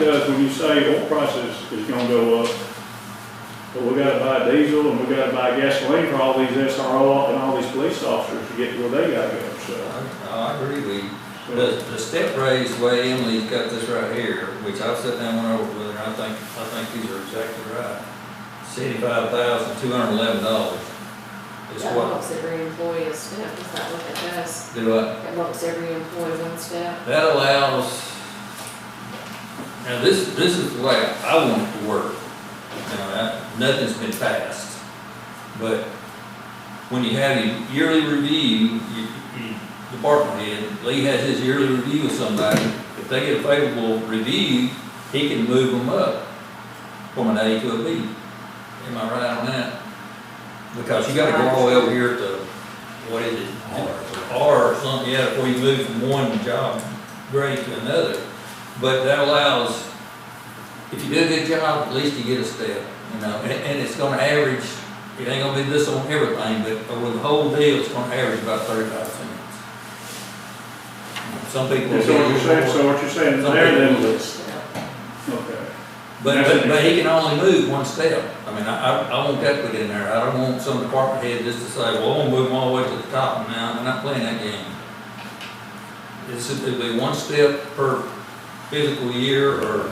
does, when you say oil prices is going to go up, but we got to buy diesel and we got to buy gasoline for all these SRO and all these police officers to get to where they got to go. So I agree. The step raise, the way Emily's got this right here, which I've sat down and went over with her, I think these are exactly right. $75,211 is That what. bumps every employee a step, is that what that does? Do what? That bumps every employee 1 step. That allows, now this is the way I want it to work. You know, nothing's been passed, but when you have your yearly review, department head, Lee has his yearly review with somebody. If they get a favorable review, he can move them up from an A to a B. Am I right on that? Because you gotta go all the way over here to, what is it? R or something, yeah, before you move from one job grade to another. But that allows, if you do a good job, at least you get a step, you know, and it's gonna average, it ain't gonna be this on everything, but over the whole deal, it's gonna average about 35 cents. Some people. So what you're saying there then, okay. But he can only move 1 step. I mean, I want that put in there. I don't want some department head just to say, well, I'm gonna move them all the way to the top now. I'm not playing that game. It'll be 1 step per physical year or.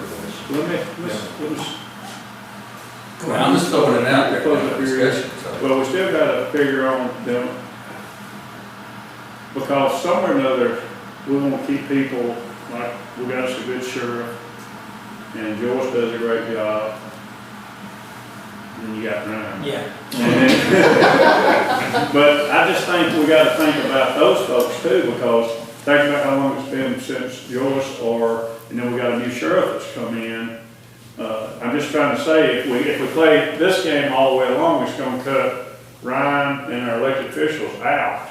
I'm just throwing it out there for discussion. Well, we still got to figure on them, because somewhere or another, we want to keep people like, we got us a good sheriff, and Joyce does a great job. And then you got Ryan. Yeah. But I just think we gotta think about those folks too, because think about how long it's been since Joyce and then we got a new sheriff that's come in. I'm just trying to say, if we play this game all the way along, it's gonna cut Ryan and our elected officials out.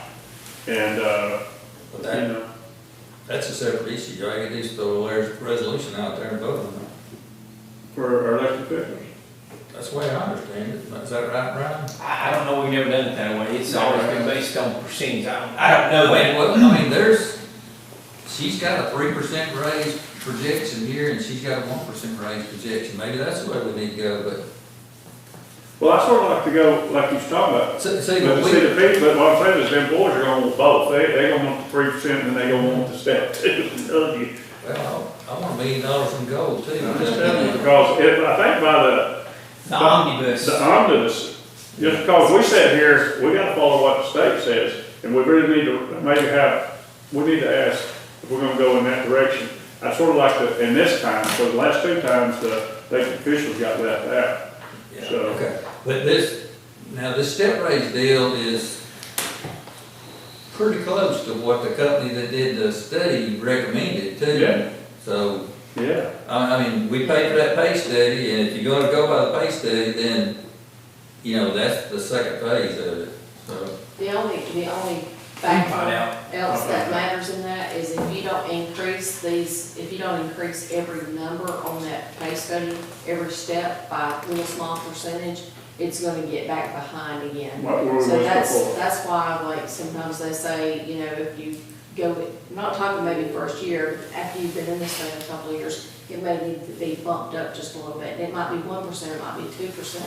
And, But you that, know, that's a separate issue, I can just throw a resolution out there and vote on it. for our elected officials. That's the way I understand it, is that right, Ryan? I don't know, we've never done it that way, it's always been based on percentage, I don't know that. Well, I mean, she's got a 3% raise projection here, and she's got a 1% raise projection, maybe that's the way we need to go, but. Well, I sort of like to go, like you was talking about. See, But but what I'm saying is, them boys are gonna want both, they gonna want the 3% and they gonna want the step two. Well, I want $1 million in gold too. I'm just telling you, because if, I think by The omnibus. the omnibus, just because we said here, we gotta follow what the state says, and we really need to we need to ask if we're gonna go in that direction. I sort of like to, in this time, for the last two times, the elected officials got left out. Yeah, So- okay, but this step raise deal is pretty close to what the company that did the study recommended too. Yeah. So, Yeah, I mean, we paid for that pay study, and if you're gonna go by the pay study, then, you know, that's the second phase of it, so. The only factor else that matters in that is if you don't increase every number on that pay study, every step by a little small percentage, it's gonna get back behind again. what were we So looking for? that's why, like, sometimes they say, you know, if you go, I'm not talking maybe first year, after you've been in this thing a couple of years, it may need to be bumped up just a little bit. It might be 1%, it might be 2%,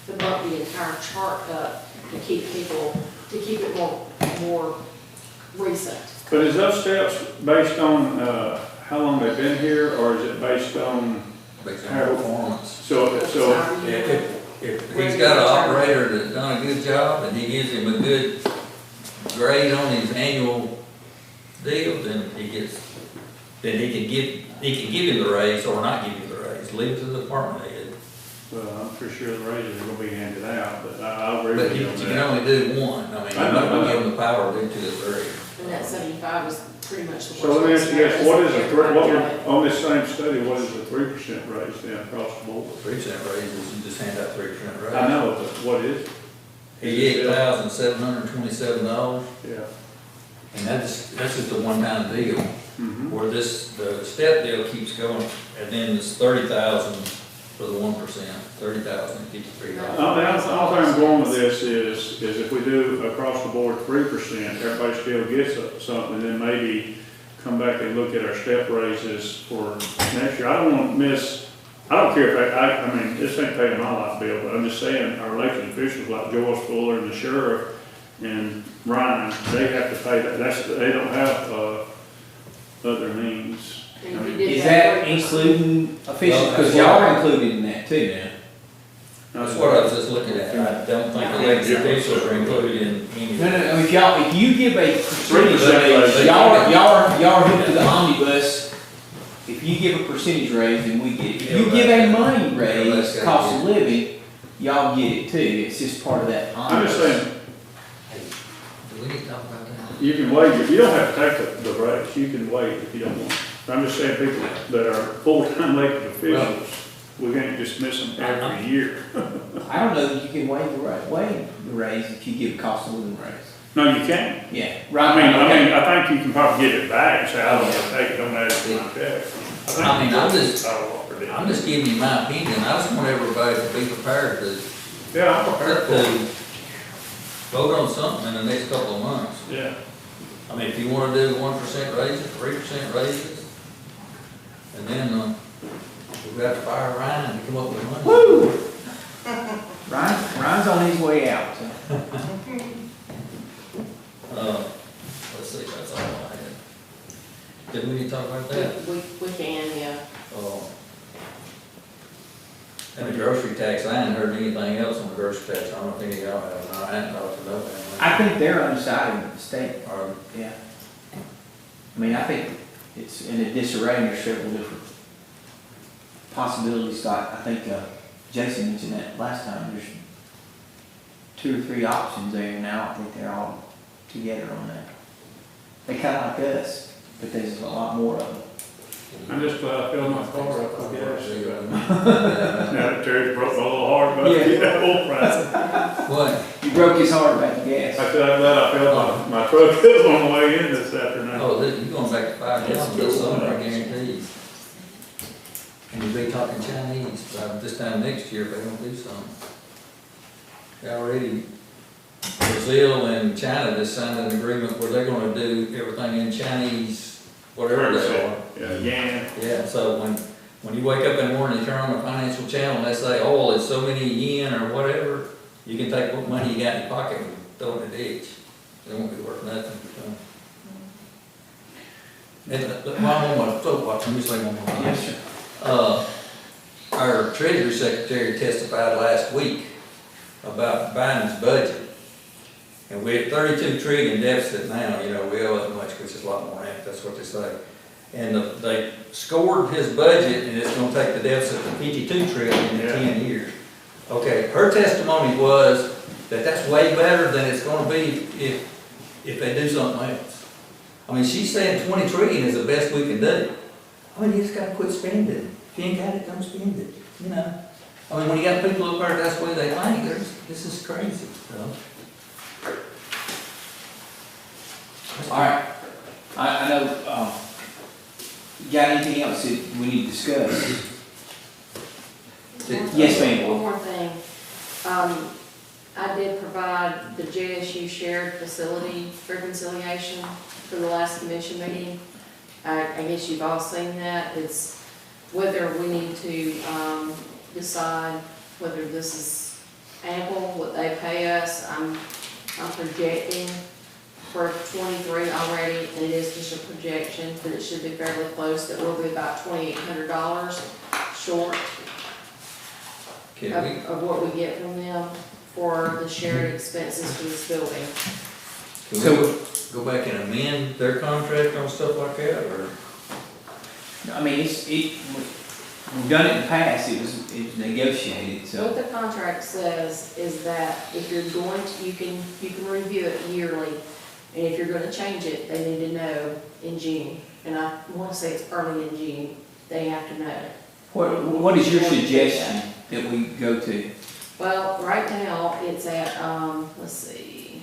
to bump the entire chart up to keep it more recent. But is those steps based on, how long they've been here, or is it based on, Based on performance. so, If he's got an operator that's done a good job, and he gives him a good grade on his annual deal, then he can give him the raise or not give him the raise, leave it to the department head. well, I'm pretty sure the raises are gonna be handed out, but I'll agree But with you you on can that. only do one, I mean, you're not gonna give him the power to do two or three. And that 75 is pretty much the worst. So let me ask you this, what is Everybody on this same study, what is the 3% raise then across the board? 3% raises, you just hand out 3% raise. I know, but what is? $88,727, Yeah. and that's just a one-time deal. Mhm. Where the step deal keeps going, and then it's 30,000 for the 1%, 30,053. All I'm going with this is if we do across the board 3%, everybody still gets something, then maybe come back and look at our step raises for next year. I don't want to miss, I don't care if I mean, this ain't paying my light bill, but I'm just saying, our elected officials like Joyce Fuller and the sheriff and Ryan, they have to pay that, they don't have, other means. And if you did Is that that including officials, Well, because that's y'all what- are included in that too now. That's what I was just looking at, I don't think elected officials are included in any. No, if you give a percentage 3% raise, raise. y'all are hooked to the omnibus. If you give a percentage raise, then we get it. If you give a money raise, cost of living, y'all get it too. It's just part of that I'm omnibus. just saying, Do we need to talk about that? you can waive it, you don't have to take the raise, you can waive if you don't want. I'm just saying people that are full-time elected officials, we can't just miss them every year. I don't know that you can waive the raise if you give a cost of living raise. No, you can't. Yeah, I right. mean, I think you can probably get it back and say, I don't want to take it, don't add it to my check. I mean, I'm I'm just giving you my opinion, I just want everybody to be prepared to Yeah, I'm prepared for it. vote on something in the next couple of months. Yeah. I mean, if you wanna do 1% raises, 3% raises, and then, we've got to fire Ryan to come up with money. Woo! Ryan's on his way out. Let's see, that's all I had. Did we need to talk about that? We can, yeah. And the grocery tax, I hadn't heard anything else on the grocery tax, I don't know if any of y'all have, I hadn't talked to nobody. I think they're undecided with the state. Or, Yeah. I mean, I think it's in a disarray, and there's several different possibilities. Like, I think, Jason mentioned that last time, there's 2 or 3 options there now. I think they're all together on that. They kinda like us, but there's a lot more of them. I'm just glad I filled my car up with gas. Now, Terry broke my little heart about Yeah. that whole price. What? You broke his heart about the gas. I said, I'm glad I filled my truck up on the way in this afternoon. Oh, you're going back to 5 gallons this summer, I guarantee you. And you'll be talking Chinese by this time next year if they don't do something. They already, Brazil and China just signed an agreement where they're gonna do everything in Chinese, whatever they are. Yeah, yen. Yeah, so when you wake up in the morning, you turn on the financial channel and they say oil is so many yen or whatever, you can take what money you got in your pocket and throw it in the ditch. It won't be worth nothing. And while I'm on my soapbox, let me say one more thing. Yes, sir. Our Treasury Secretary testified last week about Biden's budget. And we're at 32 trillion deficit now, you know, we owe as much, which is a lot more than that, that's what they say. And they scored his budget and it's gonna take the deficit to 52 trillion in 10 years. Okay, her testimony was that that's way better than it's gonna be if they do something else. I mean, she's saying 20 trillion is the best we can do. I mean, you just gotta quit spending. If you ain't got it, don't spend it, you know? I mean, when you got people up there, that's the way they think, this is crazy, so. All right. I know, you got anything else that we need to discuss? Yes, ma'am. One more thing. I did provide the JSU shared facility reconciliation for the last commission meeting. I guess you've all seen that. It's whether we need to decide whether this is ample, what they pay us. I'm projecting for 23 already, and it is just a projection, but it should be fairly close. That will be about $2,800 short of what we get from them for the shared expenses for this building. Can we go back and amend their contract on stuff like that, or? I mean, we've done it in the past, it was negotiated, so. What the contract says is that if you're going to, you can review it yearly, and if you're gonna change it, they need to know in June. And I wanna say it's early in June, they have to know. What is your suggestion that we go to? Well, right now, it's at, let's see.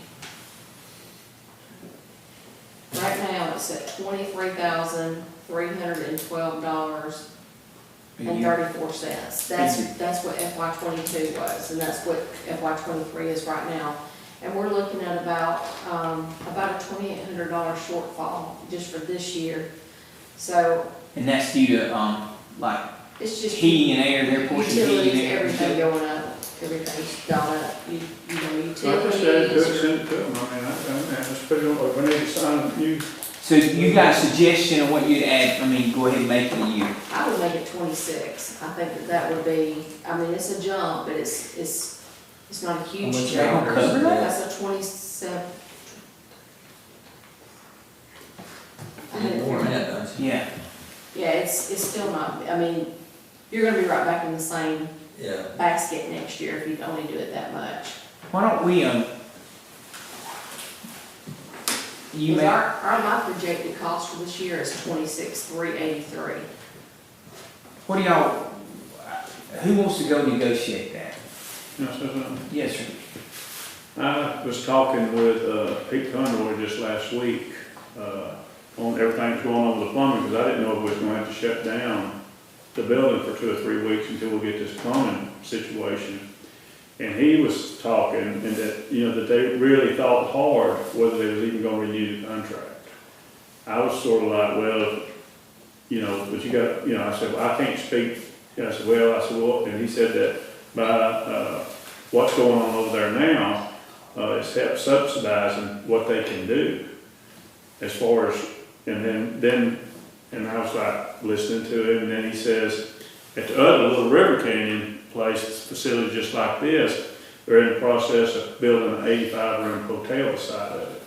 Right now, it's at $23,312.34. That's what FY '22 was, and that's what FY '23 is right now. And we're looking at about a $2,800 shortfall just for this year. So. And that's due to, like, It's just heating and air, their portion of heating and air. Everything going up, everything's gone up, you know, Like I said, utilities. send it to them, I mean, let's put it on, we need to sign you. So you got a suggestion of what you'd add, I mean, go ahead and make it a year. I would make it 26, I think that would be, I mean, it's a jump, but it's not a huge much jump. longer is it? That's a 27. I had it More than figured. that, don't you? Yeah. Yeah, it's still not, I mean, you're gonna be right back in the same Yeah. basket next year if you only do it that much. Why don't we, you Because may, my projected cost for this year is 26,383. what do y'all, who wants to go negotiate that? You know, so, Yes, sir. I was talking with Pete Conroy just last week on everything that's going on with the plumbing, because I didn't know if we was going to have to shut down the building for 2 or 3 weeks until we get this plumbing situation. And he was talking, and that, you know, that they really thought hard whether they was even going to renew the contract. I was sort of like, well, you know, but you got, you know, I said, well, I can't speak. And I said, well, and he said that by what's going on over there now, it's help subsidizing what they can do as far as, and I was like listening to him, and then he says, at the other Little River Canyon place, facility just like this, they're in the process of building an 85-room hotel beside of it.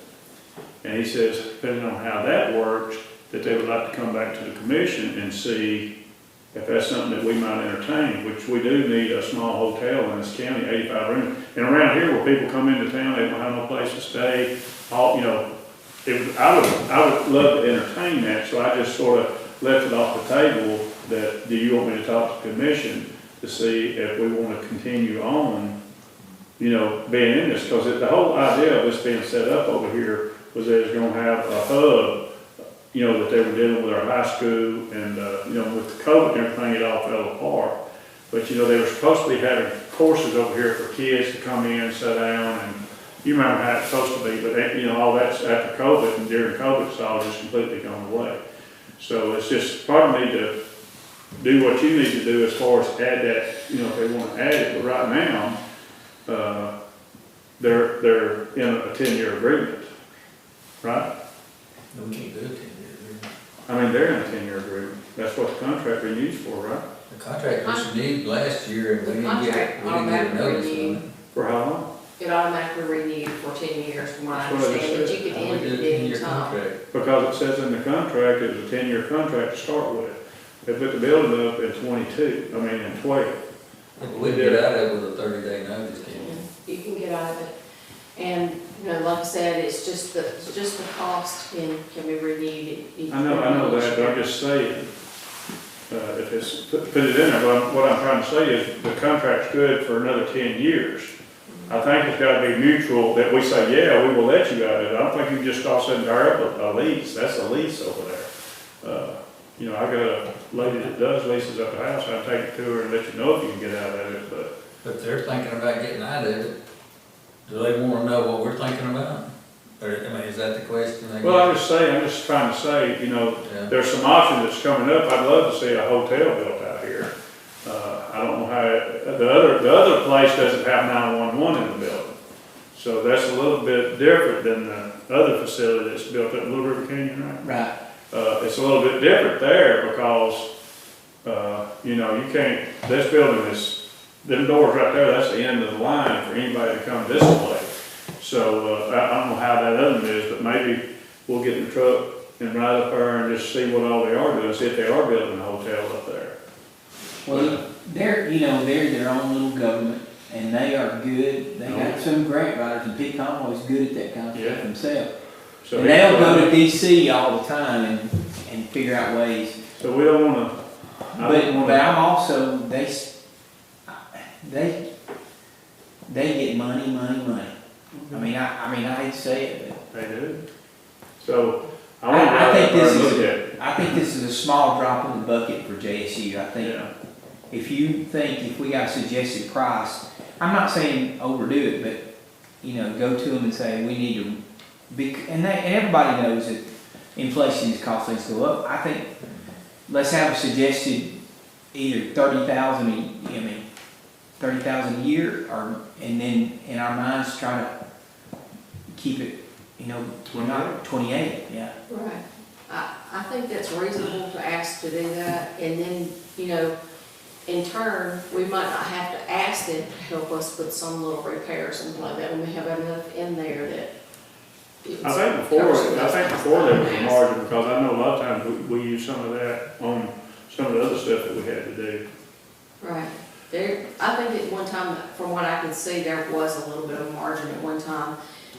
And he says, depending on how that works, that they would like to come back to the commission and see if that's something that we might entertain, which we do need a small hotel in this county, 85 rooms. And around here, where people come into town, they don't have no place to stay, all, you know, I would love to entertain that, so I just sort of left it off the table that, do you want me to talk to the commission to see if we want to continue on, you know, being in this? Because the whole idea of this being set up over here was that it's going to have a hub, you know, that they were dealing with our high school, and, you know, with the COVID and everything, it all fell apart. But, you know, they were supposed to be having courses over here for kids to come in, sit down, and you remember how it's supposed to be, but, you know, all that's after COVID, and during COVID, it's all just completely gone away. So it's just, probably need to do what you need to do as far as add that, you know, if they want to add it, but right now, they're in a 10-year agreement, right? No, we can't do a 10-year agreement. I mean, they're in a 10-year agreement. That's what the contract renews for, right? The contract was renewed last year, and we didn't get a notice on it. For how long? It automatically renewed for 10 years, from what I That's what I understand, but just you could We end did it a at any 10-year time. contract. Because it says in the contract, it was a 10-year contract to start with. They put the building up in 12. But we get out of it with a 30-day notice, can't we? You can get out of it. And, you know, like I said, it's just the cost can be renewed. I know that, but I'm just saying, if it's, put it in there, but what I'm trying to say is the contract's good for another 10 years. I think it's gotta be mutual, that we say, yeah, we will let you out of it. I don't think you can just all of a sudden hire up a lease. That's a lease over there. You know, I got a lady that does leases at the house. I take it to her and let you know if you can get out of it, but. But they're thinking about getting out of it. Do they wanna know what we're thinking about? Or, I mean, is that the question? Well, I'm just trying to say, you know, Yeah. there's some options that's coming up. I'd love to see a hotel built out here. I don't know how, the other place doesn't have 911 in the building. So that's a little bit different than the other facility that's built up in Little River Canyon, right? Right. It's a little bit different there because, you know, you can't, this building is, them doors right there, that's the end of the line for anybody to come this way. So, I don't know how that other one is, but maybe we'll get in the truck and ride up there and just see what all they are doing, see if they are building a hotel up there. Well, they're their own little government, and they are good. They got some grant writers, and Pete Conway's good at that kind of stuff himself. So And they'll go to DC all the time and figure out ways. So we don't wanna. But I'm also, they get money. I mean, I hate to say it, but. They do. So, I think look this at is, it. I think this is a small drop in the bucket for JSU. I think Yeah. if you think if we got a suggested price, I'm not saying overdo it, but, you know, go to them and say, we need to be, and everybody knows that inflation has caused things to go up. I think, let's have a suggested either 30,000 a year, or, and then in our minds, try to keep it, you know, not 28, yeah. Right. I think that's reasonable to ask to do that, and then, you know, in turn, we might not have to ask them to help us with some little repair or something like that. We may have enough in there that. I think before there was a margin, because I know a lot of times we use some of that on some of the other stuff that we had to do. Right. I think at one time, from what I can see, there was a little bit of margin at one time.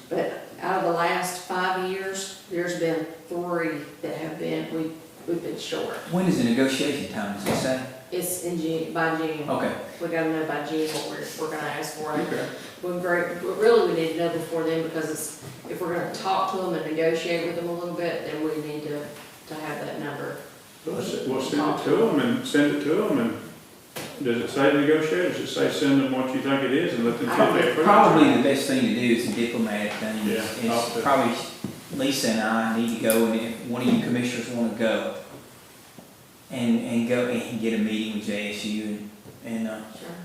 But out of the last 5 years, there's been 3 that have been, we've been short. When is the negotiation time, does it say? It's in June, by June. Okay. We gotta know by June what we're gonna ask for. Okay. But really, we need to know before then, because if we're gonna talk to them and negotiate with them a little bit, then we need to have that number. We'll send it to them and does it say negotiate, does it say send them what you think it is and let them see if they approve? Probably the best thing to do is a diplomatic thing. Yeah, It's probably Lisa and I need to go, and if one of you commissioners want to go, and go and get a meeting with JSU, and Sure.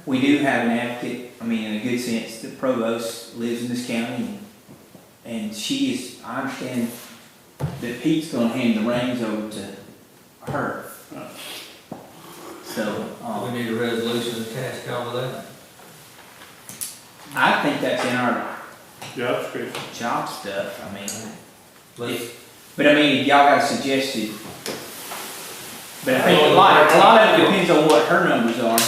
we do have an advocate, I mean, in a good sense, the provost lives in this county, and she is, I understand that Pete's gonna hand the reins over to her. So, We need a resolution attached to all of that. I think that's in our Job description. job stuff, I mean, Let's, But I mean, if y'all got a suggested, but I think a lot of it depends on what her numbers are.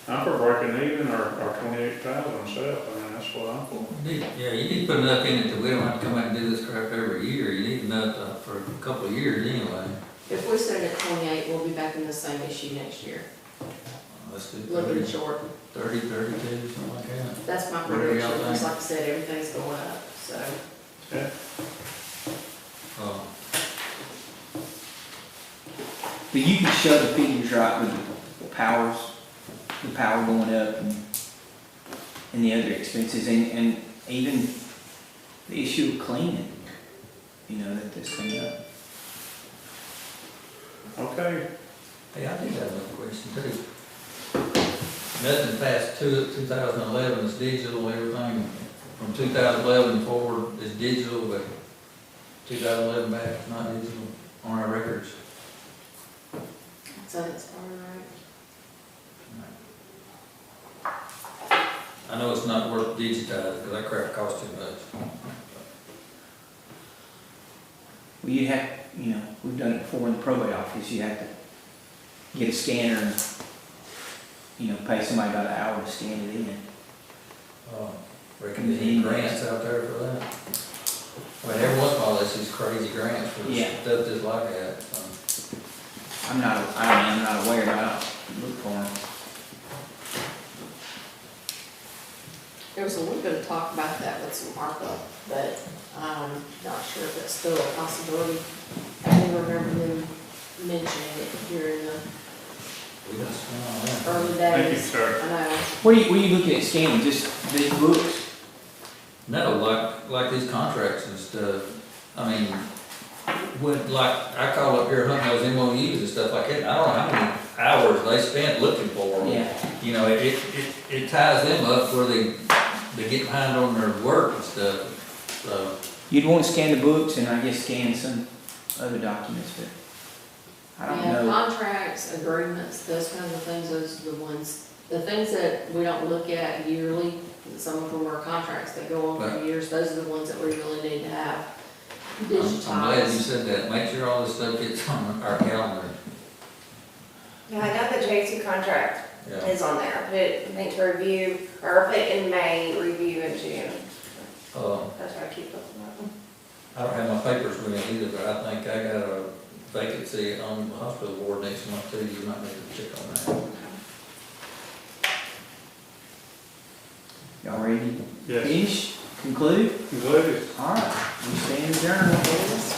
I'm for breaking even or 28,000 stuff, I mean, that's what I'm for. Yeah, you need to put enough in it that we don't have to come out and do this crap every year. You need enough for a couple of years anyway. If we set it at 28, we'll be back in the same issue next year. Let's do Looking 30, short. 30, 32, something like that. That's my Whatever y'all prediction, just think. like I said, everything's going up, so. Yeah. But you can show the figures right with the power going up and the other expenses and even the issue of cleaning, you know, that's coming up. Okay, Hey, I did have another question too. Nothing past 2011 is digital, everything from 2011 forward is digital, but 2011 back is not digital on our records. So that's probably right. I know it's not worth digitizing, because that crap costs too much. Well, you have, you know, we've done it before in the probate office, you have to get a scanner and, you know, pay somebody about an hour to scan it in. Reckon there's any grants out there for that? I mean, every once in a while, there's these crazy grants for Yeah. stuff just like that, so. I'm not aware, I don't look for them. There was a little bit of talk about that with some ARPA, but I'm not sure if it's still a possibility. I didn't remember them mentioning it during the We got to spend all that. early thank you, days. sir. I know. What are you looking at scanning, just these books? No, like these contracts and stuff. I mean, when, like, I call up here hunting those MOUs and stuff like that, and I don't know how many hours they spent looking for them. Yeah. You know, it ties them up where they get behind on their work and stuff, so. You'd want to scan the books and I guess scan some other documents, but I don't Yeah, know. contracts, agreements, those kinds of things, those are the ones, the things that we don't look at yearly, some of them are contracts that go on for Right. years, those are the ones that we really need to have I'm glad you digitized. said that. Make sure all this stuff gets on our calendar. Yeah, I know the J2 contract Yeah. is on there, but I think to review, or put in May, review in June. That's why I keep looking at them. I don't have my papers with me either, but I think I got a vacancy on the hospital board next month too. You might need to check on that. Y'all ready? Yes. Finish? Conclude? Concluded. All right, we stand adjourned. Yes.